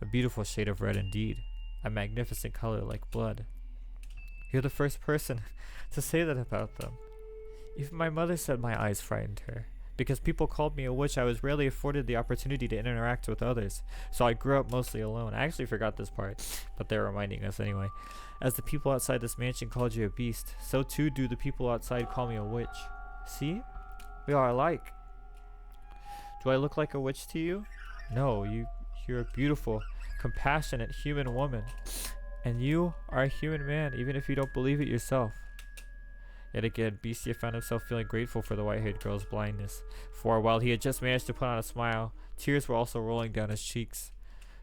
A beautiful shade of red indeed. A magnificent color like blood. You're the first person to say that about them. Even my mother said my eyes frightened her. Because people called me a witch, I was rarely afforded the opportunity to interact with others. So I grew up mostly alone. I actually forgot this part, but they're reminding us anyway. As the people outside this mansion called you a beast, so too do the people outside call me a witch. See? We are alike. Do I look like a witch to you? No, you're a beautiful, compassionate human woman. And you are a human man, even if you don't believe it yourself. Yet again, Bestia found himself feeling grateful for the white-haired girl's blindness. For while he had just managed to put on a smile, tears were also rolling down his cheeks.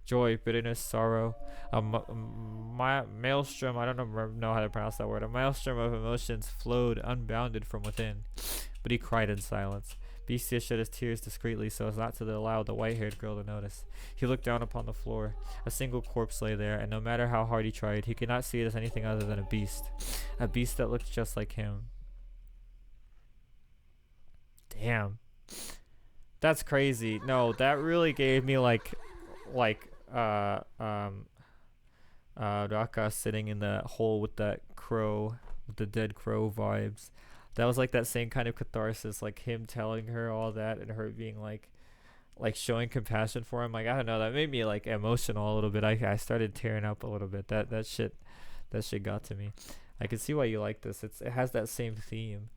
Joy, bitterness, sorrow, a maelstrom, I don't know how to pronounce that word, a maelstrom of emotions flowed unbounded from within. But he cried in silence. Bestia shed his tears discreetly so as not to allow the white-haired girl to notice. He looked down upon the floor. A single corpse lay there, and no matter how hard he tried, he could not see it as anything other than a beast. A beast that looked just like him. Damn. That's crazy. No, that really gave me Raka sitting in the hole with that crow, with the dead crow vibes. That was like that same kind of catharsis, like him telling her all that and her being like showing compassion for him. Like, I don't know, that made me like emotional a little bit. I started tearing up a little bit. That shit got to me. I can see why you like this. It has that same theme.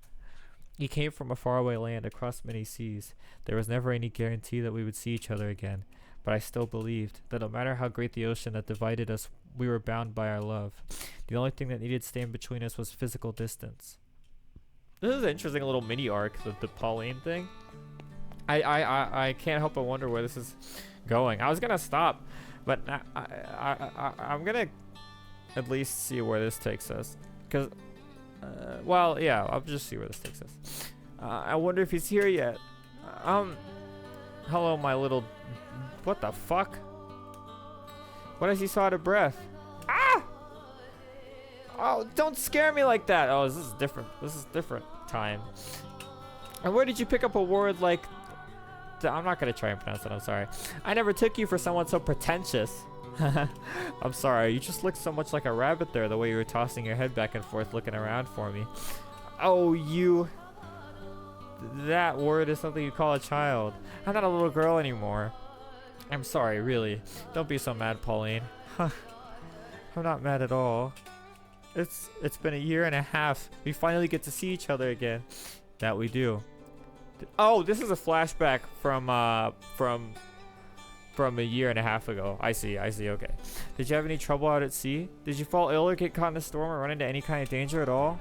He came from a faraway land across many seas. There was never any guarantee that we would see each other again, but I still believed that no matter how great the ocean that divided us, we were bound by our love. The only thing that needed to stand between us was physical distance. This is an interesting little mini arc, the Pauline thing. I can't help but wonder where this is going. I was gonna stop, but I'm gonna at least see where this takes us. Cause, well, yeah, I'll just see where this takes us. I wonder if he's here yet. Hello, my little. What the fuck? What is he so out of breath? Ah! Oh, don't scare me like that. Oh, this is different. This is different time. And where did you pick up a word like... I'm not going to try and pronounce it. I'm sorry. I never took you for someone so pretentious. I'm sorry, you just look so much like a rabbit there, the way you were tossing your head back and forth looking around for me. Oh, you... That word is something you call a child. I'm not a little girl anymore. I'm sorry, really. Don't be so mad, Pauline. I'm not mad at all. It's been a year and a half. We finally get to see each other again. That we do. Oh, this is a flashback from a year and a half ago. I see, okay. Did you have any trouble out at sea? Did you fall ill or get caught in a storm or run into any kind of danger at all?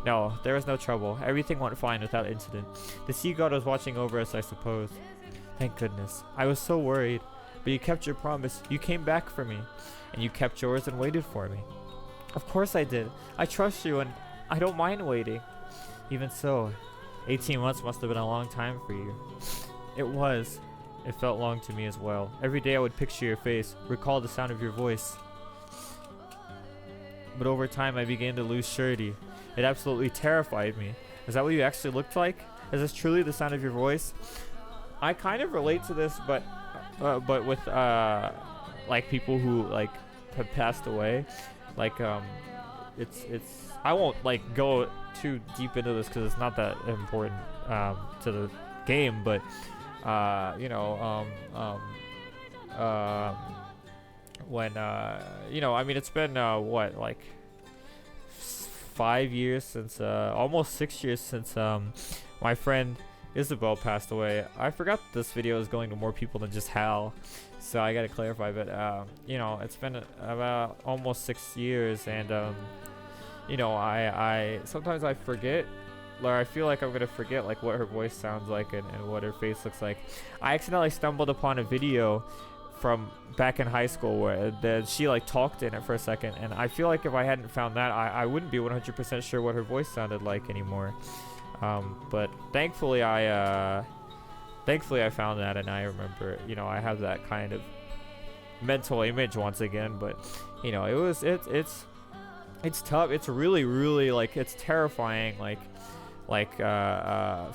No, there was no trouble. Everything went fine without incident. The sea god was watching over us, I suppose. Thank goodness. I was so worried. But you kept your promise. You came back for me. And you kept yours and waited for me. Of course I did. I trust you and I don't mind waiting. Even so, 18 months must have been a long time for you. It was. It felt long to me as well. Every day I would picture your face, recall the sound of your voice. But over time I began to lose surety. It absolutely terrified me. Is that what you actually looked like? Is this truly the sound of your voice? I kind of relate to this, but with like people who like have passed away. Like it's I won't like go too deep into this because it's not that important to the game, but you know, when you know, I mean, it's been what, like 5 years since almost 6 years since my friend Isabel passed away. I forgot this video is going to more people than just Hal, so I gotta clarify, but you know, it's been about almost 6 years, and you know, I sometimes I forget, or I feel like I'm gonna forget like what her voice sounds like and what her face looks like. I accidentally stumbled upon a video from back in high school where she like talked in it for a second, and I feel like if I hadn't found that, I wouldn't be 100% sure what her voice sounded like anymore. But thankfully I found that, and I remember, you know, I have that kind of mental image once again. But you know, it's tough. It's really like, it's terrifying, like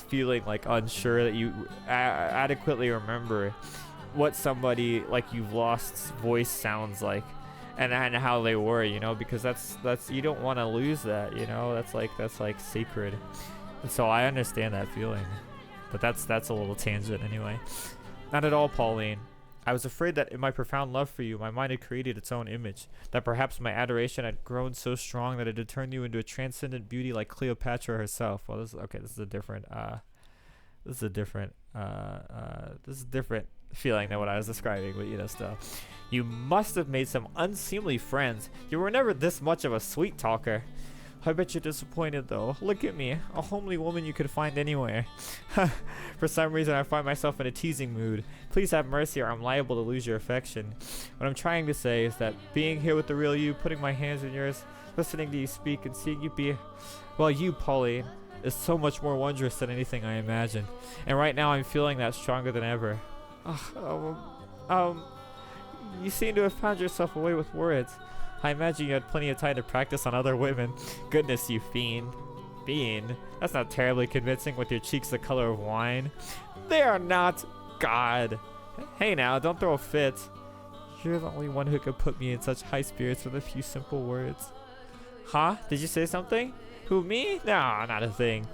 feeling like unsure that you adequately remember what somebody like you've lost's voice sounds like, and how they were, you know, because that's you don't want to lose that, you know. That's like sacred. And so I understand that feeling, but that's a little tangent anyway. Not at all, Pauline. I was afraid that in my profound love for you, my mind had created its own image, that perhaps my adoration had grown so strong that it had turned you into a transcendent beauty like Cleopatra herself. Well, this is a different feeling than what I was describing, but you know, still. You must have made some unseemly friends. You were never this much of a sweet talker. I bet you're disappointed though. Look at me, a homely woman you could find anywhere. For some reason I find myself in a teasing mood. Please have mercy or I'm liable to lose your affection. What I'm trying to say is that being here with the real you, putting my hands in yours, listening to you speak and seeing you be, well, you, Pauline, is so much more wondrous than anything I imagined. And right now I'm feeling that stronger than ever. You seem to have found yourself away with words. I imagine you had plenty of time to practice on other women. Goodness, you fiend. Fiend? That's not terribly convincing with your cheeks the color of wine. They are not. God. Hey now, don't throw a fit. You're the only one who could put me in such high spirits with a few simple words. Huh? Did you say something? Who, me? Nah, not a thing.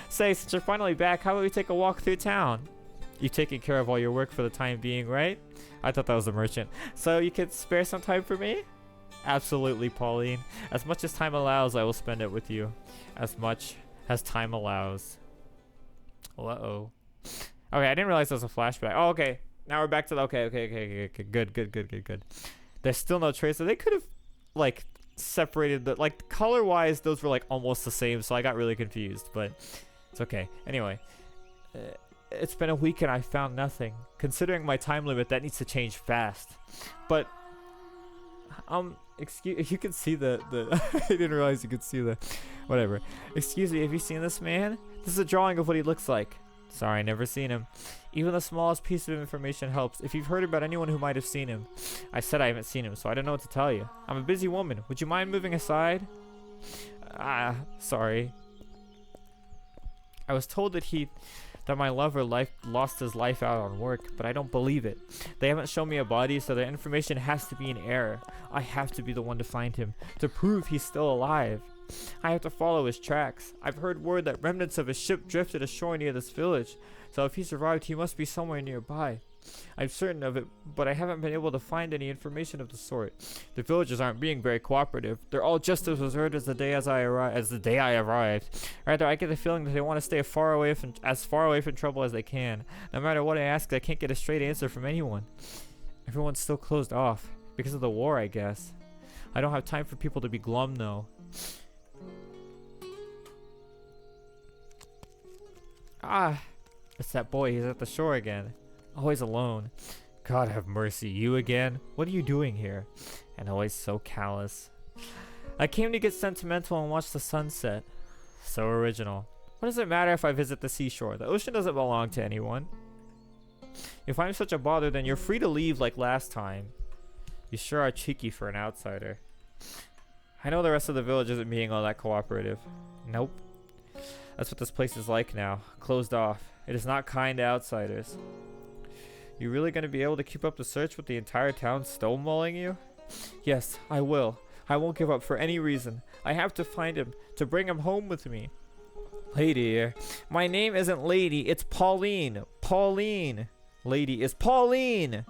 Say, since you're finally back, how about we take a walk through town? You've taken care of all your work for the time being, right? I thought that was a merchant. So you could spare some time for me? Absolutely, Pauline. As much as time allows, I will spend it with you. As much as time allows. Uh-oh. Okay, I didn't realize that was a flashback. Oh, okay. Now we're back to the... Okay. Good. There's still no trace. So they could have, like, separated the... Like, color-wise, those were, like, almost the same. So I got really confused. But it's okay. Anyway. It's been a week and I found nothing. Considering my time limit, that needs to change fast. But... excuse, you can see the I didn't realize you could see the, whatever. Excuse me, have you seen this man? This is a drawing of what he looks like. Sorry, never seen him. Even the smallest piece of information helps. If you've heard about anyone who might have seen him. I said I haven't seen him, so I don't know what to tell you. I'm a busy woman. Would you mind moving aside? Sorry. I was told that that my lover lost his life out on work, but I don't believe it. They haven't shown me a body, so the information has to be in error. I have to be the one to find him, to prove he's still alive. I have to follow his tracks. I've heard word that remnants of his ship drifted ashore near this village, so if he survived, he must be somewhere nearby. I'm certain of it, but I haven't been able to find any information of the sort. The villagers aren't being very cooperative. They're all just as reserved as the day I arrived. Rather, I get the feeling that they want to stay as far away from trouble as they can. No matter what I ask, I can't get a straight answer from anyone. Everyone's still closed off because of the war, I guess. I don't have time for people to be glum, though. Ah, it's that boy. He's at the shore again. Always alone. God have mercy, you again? What are you doing here? And always so callous. I came to get sentimental and watch the sunset. So original. What does it matter if I visit the seashore? The ocean doesn't belong to anyone. If I'm such a bother, then you're free to leave like last time. You sure are cheeky for an outsider. I know the rest of the village isn't being all that cooperative. Nope. That's what this place is like now. Closed off. It is not kind to outsiders. You really going to be able to keep up the search with the entire town stonewalling you? Yes, I will. I won't give up for any reason. I have to find him, to bring him home with me. Lady, my name isn't Lady, it's Pauline. Pauline. Lady is Pauline.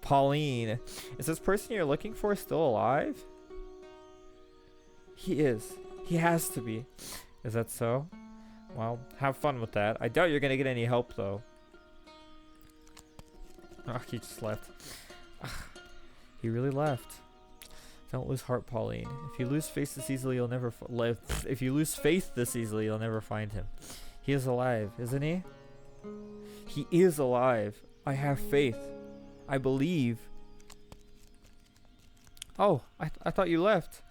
Pauline. Is this person you're looking for still alive? He is. He has to be. Is that so? Well, have fun with that. I doubt you're going to get any help, though. Oh, he just left. Ugh, he really left. Don't lose heart, Pauline. If you lose faith this easily, you'll never If you lose faith this easily, you'll never find him. He is alive, isn't he? He is alive. I have faith. I believe. Oh, I thought you left.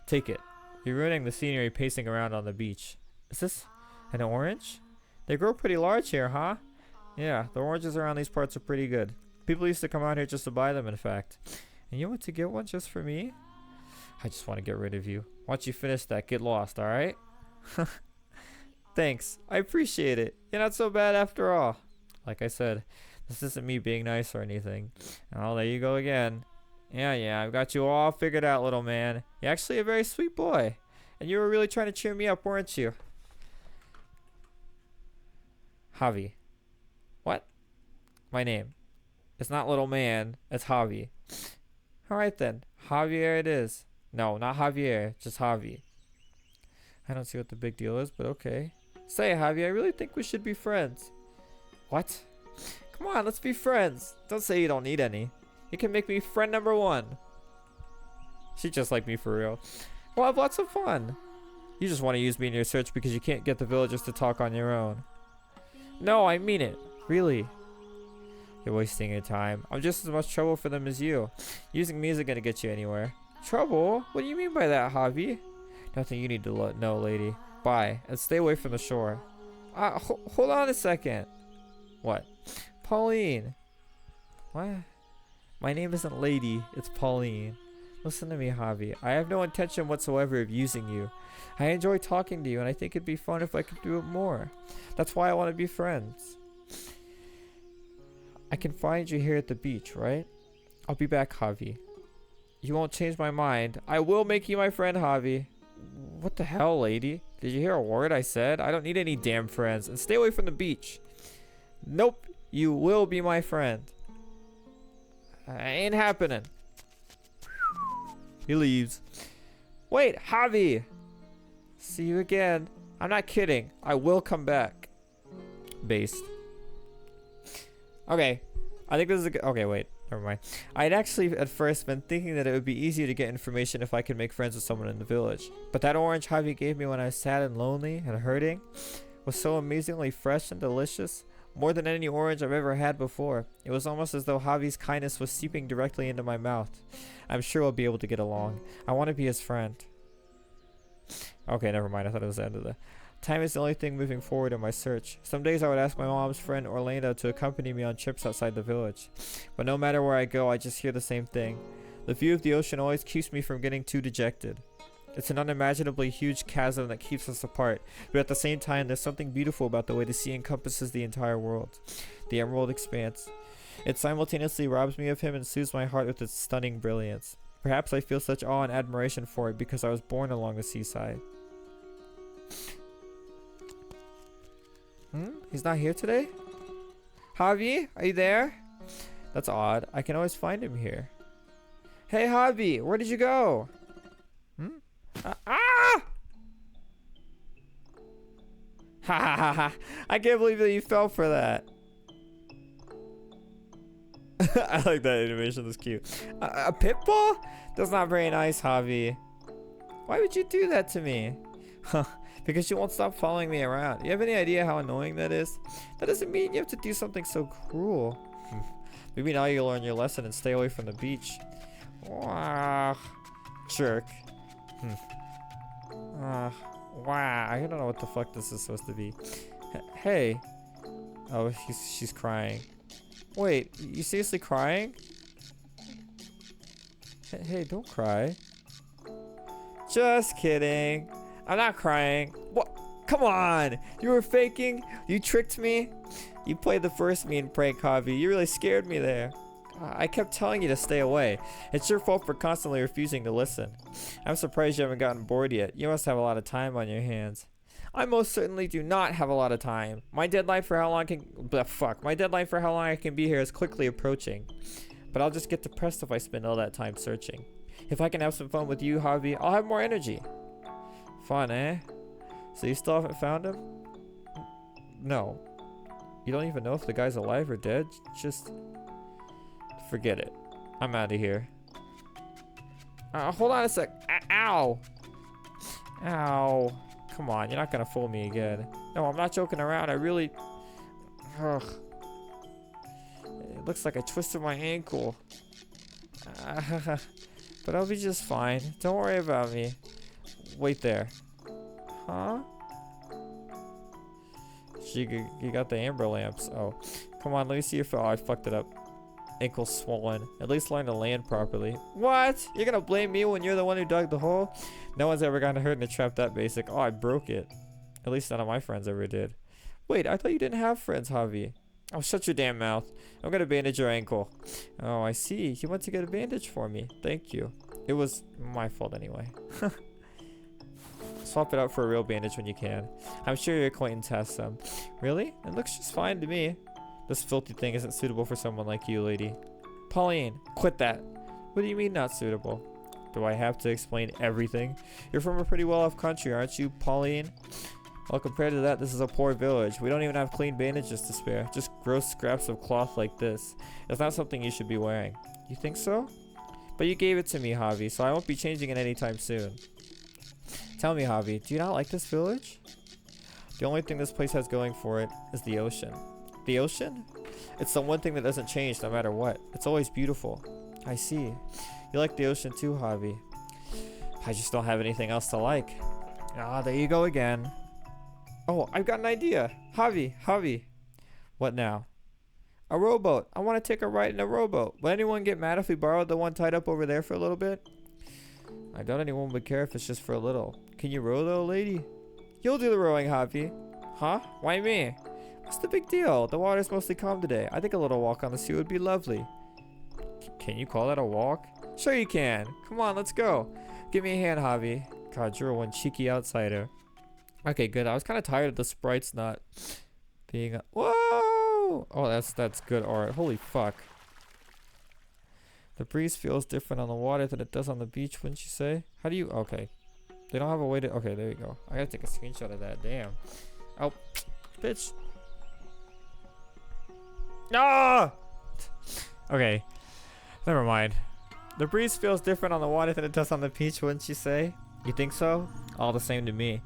Take it. You're ruining the scenery pacing around on the beach. Is this an orange? They grow pretty large here, huh? Yeah, the oranges around these parts are pretty good. People used to come out here just to buy them, in fact. And you want to get one just for me? I just want to get rid of you. Once you finish that, get lost, alright? Thanks. I appreciate it. You're not so bad after all. Like I said, this isn't me being nice or anything. Oh, there you go again. Yeah, I've got you all figured out, little man. You're actually a very sweet boy. And you were really trying to cheer me up, weren't you? Javi. What? My name. It's not little man. It's Javi. Alright then. Javier it is. No, not Javier. Just Javi. I don't see what the big deal is, but okay. Say, Javi, I really think we should be friends. What? Come on, let's be friends. Don't say you don't need any. You can make me friend number 1. She's just like me for real. We'll have lots of fun. You just want to use me in your search because you can't get the villagers to talk on your own. No, I mean it. Really. You're wasting your time. I'm just as much trouble for them as you. Using me isn't going to get you anywhere. Trouble? What do you mean by that, Javi? Nothing you need to know, lady. Bye, and stay away from the shore. Hold on a second. What? Pauline. What? My name isn't Lady, it's Pauline. Listen to me, Javi. I have no intention whatsoever of using you. I enjoy talking to you, and I think it'd be fun if I could do it more. That's why I want to be friends. I can find you here at the beach, right? I'll be back, Javi. You won't change my mind. I will make you my friend, Javi. What the hell, lady? Did you hear a word I said? I don't need any damn friends. And stay away from the beach. Nope. You will be my friend. Ain't happening. He leaves. Wait, Javi. See you again. I'm not kidding. I will come back. Based. Okay. I think this is a good... Okay, wait. Never mind. I'd actually at first been thinking that it would be easier to get information if I could make friends with someone in the village. But that orange Javi gave me when I was sad and lonely and hurting was so amazingly fresh and delicious. More than any orange I've ever had before. It was almost as though Javi's kindness was seeping directly into my mouth. I'm sure we'll be able to get along. I want to be his friend. Okay, never mind. I thought it was the end of the... Time is the only thing moving forward in my search. Some days I would ask my mom's friend Orlando to accompany me on trips outside the village. But no matter where I go, I just hear the same thing. The view of the ocean always keeps me from getting too dejected. It's an unimaginably huge chasm that keeps us apart, but at the same time, there's something beautiful about the way the sea encompasses the entire world. The emerald expanse. It simultaneously robs me of him and soothes my heart with its stunning brilliance. Perhaps I feel such awe and admiration for it because I was born along the seaside. He's not here today? Javi, are you there? That's odd. I can always find him here. Hey, Javi, where did you go? Ah! Ha ha ha ha. I can't believe that you fell for that. I like that animation. That's cute. A pit bull? That's not very nice, Javi. Why would you do that to me? Huh. Because you won't stop following me around. You have any idea how annoying that is? That doesn't mean you have to do something so cruel. Maybe now you'll learn your lesson and stay away from the beach. Wow. Jerk. Wow. I don't know what the fuck this is supposed to be. Hey. Oh, she's crying. Wait, you seriously crying? Hey, don't cry. Just kidding. I'm not crying. What? Come on! You were faking? You tricked me? You played the first mean prank, Javi. You really scared me there. I kept telling you to stay away. It's your fault for constantly refusing to listen. I'm surprised you haven't gotten bored yet. You must have a lot of time on your hands. I most certainly do not have a lot of time. My deadline for how long I can be here is quickly approaching. But I'll just get depressed if I spend all that time searching. If I can have some fun with you, Javi, I'll have more energy. Fun, eh? So you still haven't found him? No. You don't even know if the guy's alive or dead? Just forget it. I'm out of here. Hold on a sec. Ow! Ow. Come on, you're not gonna fool me again. No, I'm not joking around. I really... Ugh. It looks like I twisted my ankle. But I'll be just fine. Don't worry about me. Wait there. Huh? You got the amber lamps. Oh. Come on, let me see if... Oh, I fucked it up. Ankle swollen. At least learn to land properly. What? You're gonna blame me when you're the one who dug the hole? No one's ever gotten hurt in a trap that basic. Oh, I broke it. At least none of my friends ever did. Wait, I thought you didn't have friends, Javi. Oh, shut your damn mouth. I'm gonna bandage your ankle. Oh, I see. You went to get a bandage for me. Thank you. It was my fault anyway. Swap it out for a real bandage when you can. I'm sure your acquaintance has some. Really? It looks just fine to me. This filthy thing isn't suitable for someone like you, lady. Pauline, quit that. What do you mean not suitable? Do I have to explain everything? You're from a pretty well-off country, aren't you, Pauline? Well, compared to that, this is a poor village. We don't even have clean bandages to spare. Just gross scraps of cloth like this. It's not something you should be wearing. You think so? But you gave it to me, Javi, so I won't be changing it anytime soon. Tell me, Javi, do you not like this village? The only thing this place has going for it is the ocean. The ocean? It's the one thing that doesn't change no matter what. It's always beautiful. I see. You like the ocean too, Javi. I just don't have anything else to like. Ah, there you go again. Oh, I've got an idea. Javi. What now? A rowboat. I want to take a ride in a rowboat. Will anyone get mad if we borrowed the one tied up over there for a little bit? I doubt anyone would care if it's just for a little. Can you row though, lady? You'll do the rowing, Javi. Huh? Why me? What's the big deal? The water's mostly calm today. I think a little walk on the sea would be lovely. Can you call that a walk? Sure you can. Come on, let's go. Give me a hand, Javi. God, you're one cheeky outsider. Okay, good. I was kind of tired of the sprites not being... Whoa! Oh, that's good art. Holy fuck. The breeze feels different on the water than it does on the beach, wouldn't you say? How do you... Okay. They don't have a way to... Okay, there you go. I gotta take a screenshot of that. Damn. Oh, bitch. Ah! Okay. Never mind. The breeze feels different on the water than it does on the beach, wouldn't you say? You think so? All the same to me.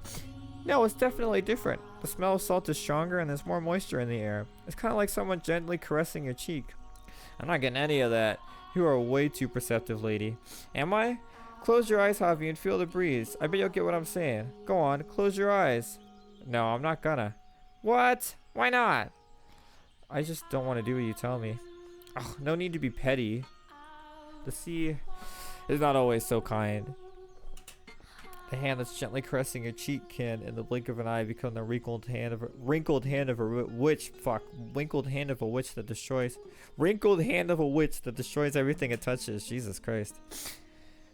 No, it's definitely different. The smell of salt is stronger and there's more moisture in the air. It's kind of like someone gently caressing your cheek. I'm not getting any of that. You are way too perceptive, lady. Am I? Close your eyes, Javi, and feel the breeze. I bet you'll get what I'm saying. Go on, close your eyes. No, I'm not gonna. What? Why not? I just don't want to do what you tell me. Ugh, no need to be petty. The sea is not always so kind. The hand that's gently caressing your cheek can, in the blink of an eye, become the wrinkled hand of a witch. Fuck, wrinkled hand of a witch that destroys everything it touches. Jesus Christ.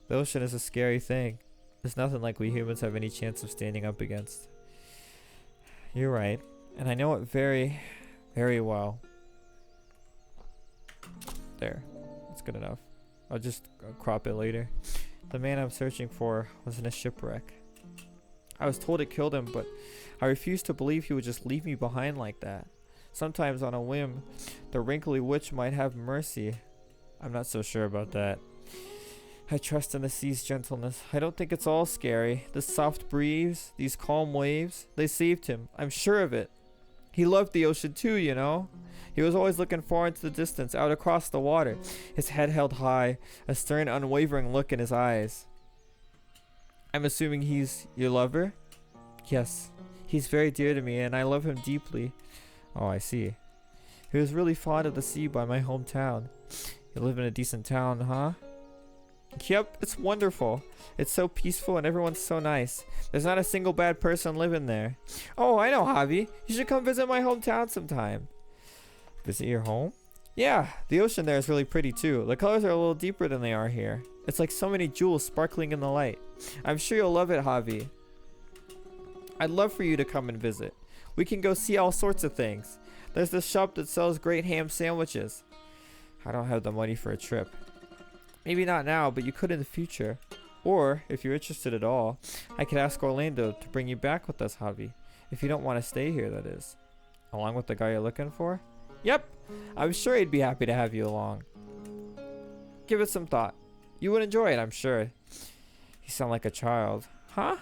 The ocean is a scary thing. There's nothing like we humans have any chance of standing up against. You're right, and I know it very, very well. There, that's good enough. I'll just crop it later. The man I'm searching for was in a shipwreck. I was told it killed him, but I refused to believe he would just leave me behind like that. Sometimes on a whim, the wrinkly witch might have mercy. I'm not so sure about that. I trust in the sea's gentleness. I don't think it's all scary. The soft breeze, these calm waves, they saved him. I'm sure of it. He loved the ocean too, you know. He was always looking far into the distance, out across the water, his head held high, a stern, unwavering look in his eyes. I'm assuming he's your lover? Yes. He's very dear to me, and I love him deeply. Oh, I see. He was really fond of the sea by my hometown. You live in a decent town, huh? Yep, it's wonderful. It's so peaceful and everyone's so nice. There's not a single bad person living there. Oh, I know, Javi. You should come visit my hometown sometime. Visit your home? Yeah, the ocean there is really pretty too. The colors are a little deeper than they are here. It's like so many jewels sparkling in the light. I'm sure you'll love it, Javi. I'd love for you to come and visit. We can go see all sorts of things. There's this shop that sells great ham sandwiches. I don't have the money for a trip. Maybe not now, but you could in the future. Or, if you're interested at all, I could ask Orlando to bring you back with us, Javi. If you don't want to stay here, that is. Along with the guy you're looking for? Yep, I'm sure he'd be happy to have you along. Give it some thought. You would enjoy it, I'm sure. You sound like a child. Huh?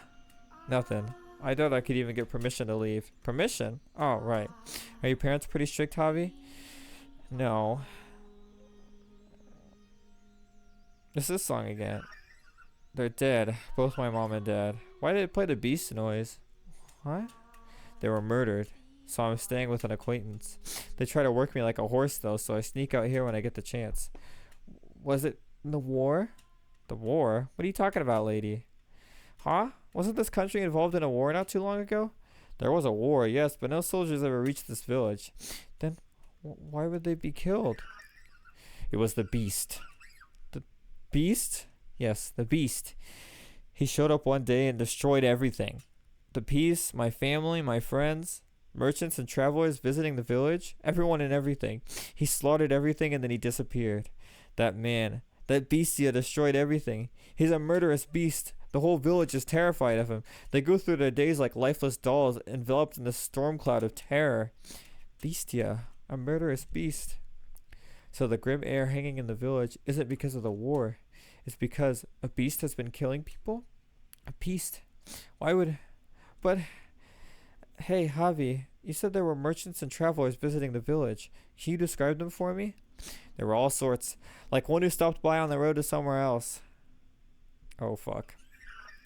Nothing. I doubt I could even get permission to leave. Permission? Oh, right. Are your parents pretty strict, Javi? No. It's this song again. They're dead. Both my mom and dad. Why did it play the beast noise? What? They were murdered. So I'm staying with an acquaintance. They try to work me like a horse though, so I sneak out here when I get the chance. Was it the war? The war? What are you talking about, lady? Huh? Wasn't this country involved in a war not too long ago? There was a war, yes, but no soldiers ever reached this village. Then why would they be killed? It was the beast. The beast? Yes, the beast. He showed up one day and destroyed everything. The peace, my family, my friends, merchants and travelers visiting the village, everyone and everything. He slaughtered everything and then he disappeared. That man, that beastia destroyed everything. He's a murderous beast. The whole village is terrified of him. They go through their days like lifeless dolls, enveloped in the storm cloud of terror. Bestia, a murderous beast. So the grim air hanging in the village isn't because of the war. It's because a beast has been killing people? A beast? Why would... But... Hey, Javi, you said there were merchants and travelers visiting the village. Can you describe them for me? There were all sorts. Like one who stopped by on the road to somewhere else. Oh, fuck.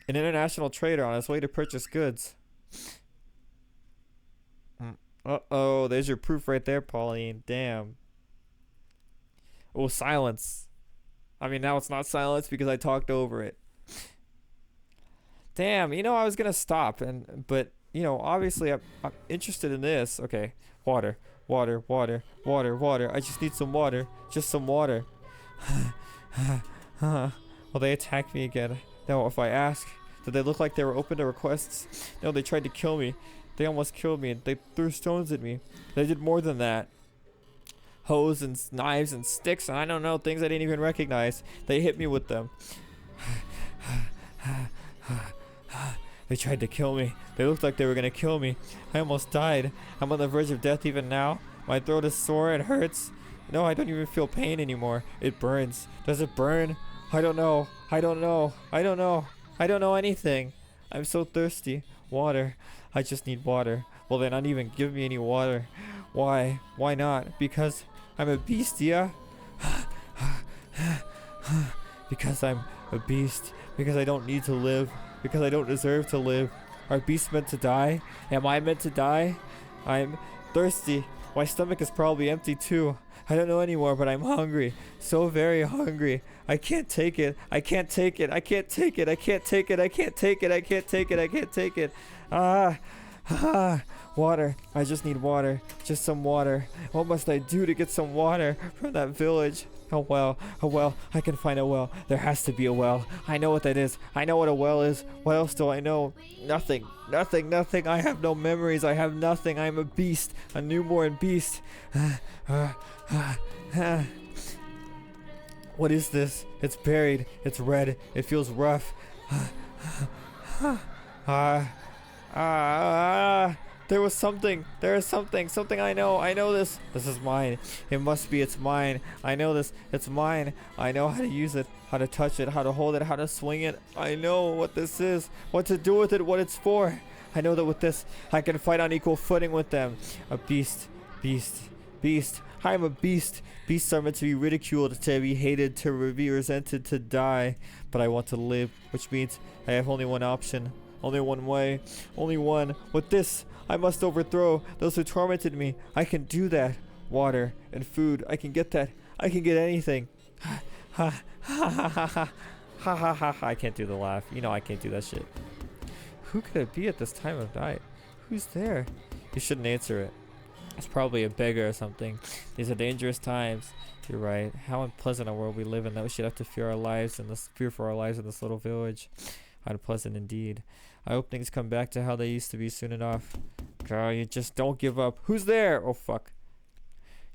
An international trader on his way to purchase goods. Uh-oh, there's your proof right there, Pauline. Damn. Oh, silence. I mean, now it's not silence because I talked over it. Damn, you know, I was gonna stop, but, you know, obviously I'm interested in this. Okay, water, water, water, water, water. I just need some water. Just some water. Well, they attacked me again. Now, if I ask, did they look like they were open to requests? No, they tried to kill me. They almost killed me. They threw stones at me. They did more than that. Hose and knives and sticks and I don't know, things I didn't even recognize. They hit me with them. They tried to kill me. They looked like they were gonna kill me. I almost died. I'm on the verge of death even now. My throat is sore. It hurts. No, I don't even feel pain anymore. It burns. Does it burn? I don't know. I don't know. I don't know. I don't know anything. I'm so thirsty. Water. I just need water. Well, they're not even giving me any water. Why? Why not? Because I'm a beast, yeah? Because I'm a beast. Because I don't need to live. Because I don't deserve to live. Are beasts meant to die? Am I meant to die? I'm thirsty. My stomach is probably empty too. I don't know anymore, but I'm hungry. So very hungry. I can't take it. I can't take it. I can't take it. I can't take it. I can't take it. I can't take it. I can't take it. Ah. Ah. Water. I just need water. Just some water. What must I do to get some water from that village? A well. A well. I can find a well. There has to be a well. I know what that is. I know what a well is. What else do I know? Nothing. Nothing. Nothing. I have no memories. I have nothing. I am a beast. A newborn beast. What is this? It's buried. It's red. It feels rough. There was something. There is something. Something I know. I know this. This is mine. It must be. It's mine. I know this. It's mine. I know how to use it, how to touch it, how to hold it, how to swing it. I know what this is, what to do with it, what it's for. I know that with this, I can fight on equal footing with them. A beast. Beast. Beast. I am a beast. Beasts are meant to be ridiculed, to be hated, to be resented, to die. But I want to live, which means I have only one option. Only one way. Only one. With this, I must overthrow those who tormented me. I can do that. Water and food. I can get that. I can get anything. Ha ha ha ha ha ha ha ha. I can't do the laugh. You know I can't do that shit. Who could it be at this time of night? Who's there? You shouldn't answer it. It's probably a beggar or something. These are dangerous times. You're right. How unpleasant a world we live in that we should have to fear for our lives in this little village. Unpleasant indeed. I hope things come back to how they used to be soon enough. Girl, you just don't give up. Who's there? Oh fuck.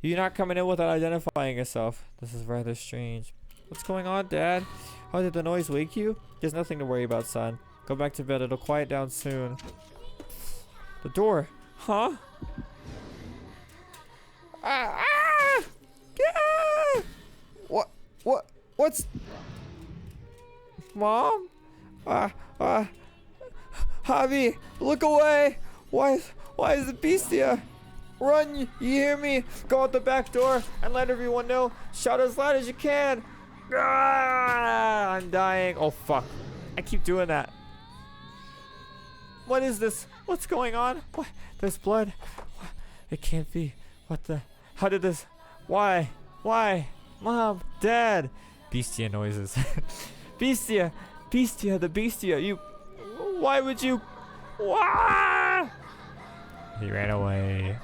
You're not coming in without identifying yourself. This is rather strange. What's going on, Dad? Oh, did the noise wake you? There's nothing to worry about, son. Go back to bed. It'll quiet down soon. The door. Huh? What's... Mom? Javi, look away! Why is the beast here? Run, you hear me? Go out the back door and let everyone know. Shout as loud as you can. I'm dying. Oh fuck. I keep doing that. What is this? What's going on? What? There's blood. What? It can't be. What the? How did this? Why? Why? Mom, Dad. Bestia noises. Bestia. Bestia, the Bestia. You. Why would you? Wah! He ran away.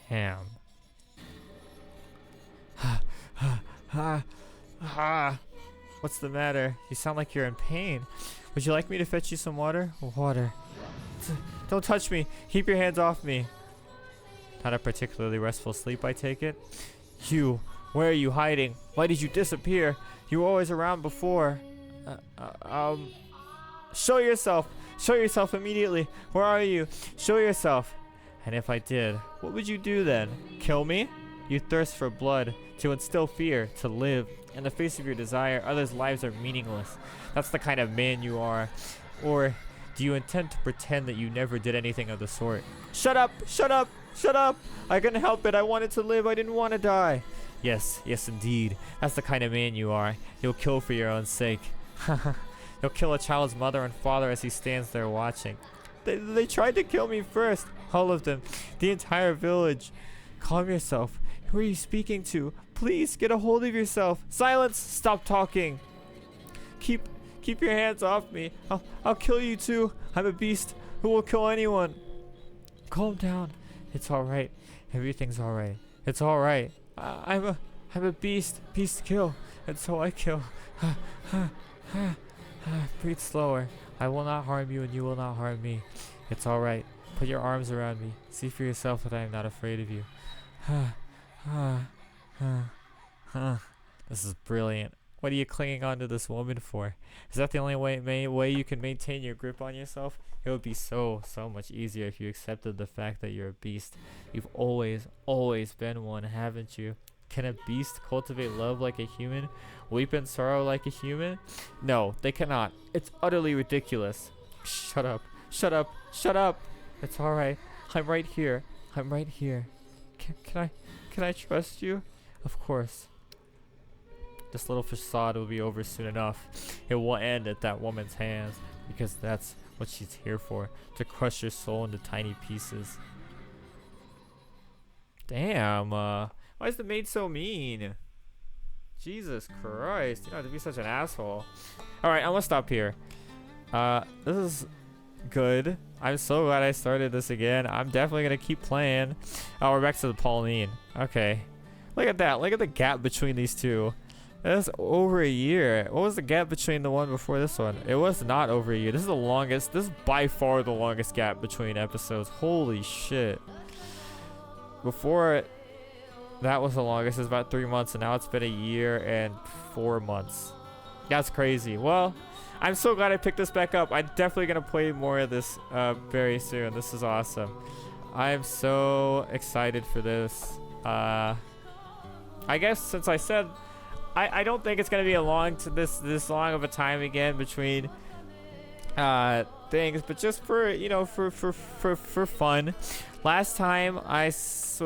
Damn. What's the matter? You sound like you're in pain. Would you like me to fetch you some water? Water. Don't touch me. Keep your hands off me. Not a particularly restful sleep, I take it. You, where are you hiding? Why did you disappear? You were always around before. Show yourself. Show yourself immediately. Where are you? Show yourself. And if I did, what would you do then? Kill me? You thirst for blood, to instill fear, to live. In the face of your desire, others' lives are meaningless. That's the kind of man you are. Or do you intend to pretend that you never did anything of the sort? Shut up! Shut up! Shut up! I couldn't help it. I wanted to live. I didn't want to die. Yes, yes indeed. That's the kind of man you are. You'll kill for your own sake. You'll kill a child's mother and father as he stands there watching. They tried to kill me first. All of them. The entire village. Calm yourself. Who are you speaking to? Please, get a hold of yourself. Silence! Stop talking. Keep your hands off me. I'll kill you too. I'm a beast who will kill anyone. Calm down. It's alright. Everything's alright. It's alright. I'm a beast. Beast kill. And so I kill. Breathe slower. I will not harm you and you will not harm me. It's alright. Put your arms around me. See for yourself that I am not afraid of you. This is brilliant. What are you clinging on to this woman for? Is that the only way you can maintain your grip on yourself? It would be so much easier if you accepted the fact that you're a beast. You've always been one, haven't you? Can a beast cultivate love like a human? Weep in sorrow like a human? No, they cannot. It's utterly ridiculous. Shut up. Shut up. Shut up. It's alright. I'm right here. I'm right here. Can I trust you? Of course. This little facade will be over soon enough. It will end at that woman's hands. because that's what she's here for, to crush your soul into tiny pieces. Damn, why is the maid so mean? Jesus Christ, you don't have to be such an asshole. Alright, I'm gonna stop here. This is good. I'm so glad I started this again. I'm definitely gonna keep playing. Oh, we're back to the Pauline. Okay. Look at that. Look at the gap between these two. That's over a year. What was the gap between the one before this one? It was not over a year. This is the longest. This is by far the longest gap between episodes. Holy shit. Before that was the longest. It was about 3 months, and now it's been a year and 4 months. That's crazy. Well, I'm so glad I picked this back up. I'm definitely going to play more of this very soon. This is awesome. I am so excited for this. I guess since I said I don't think it's going to be a this long of a time again between things, but just for, you know, for fun. Last time I was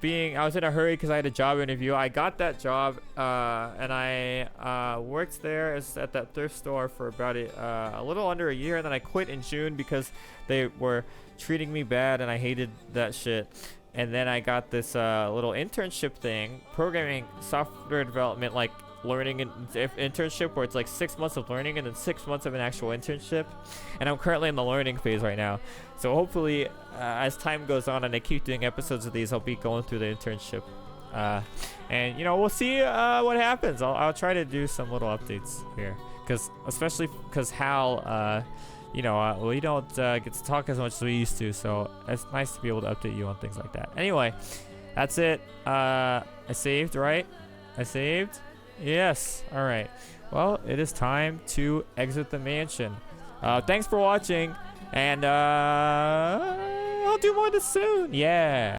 in a hurry because I had a job interview. I got that job and I worked there at that thrift store for about a little under a year, and then I quit in June because they were treating me bad and I hated that shit. And then I got this little internship thing, programming software development, like learning internship, where it's like 6 months of learning and then 6 months of an actual internship. And I'm currently in the learning phase right now. So hopefully as time goes on and I keep doing episodes of these, I'll be going through the internship. And you know, we'll see what happens. I'll try to do some little updates here, especially because Hal, you know, we don't get to talk as much as we used to, so it's nice to be able to update you on things like that. Anyway, that's it. I saved, right? I saved? Yes. All right. Well, it is time to exit the mansion. Thanks for watching, and I'll do more this soon. Yeah.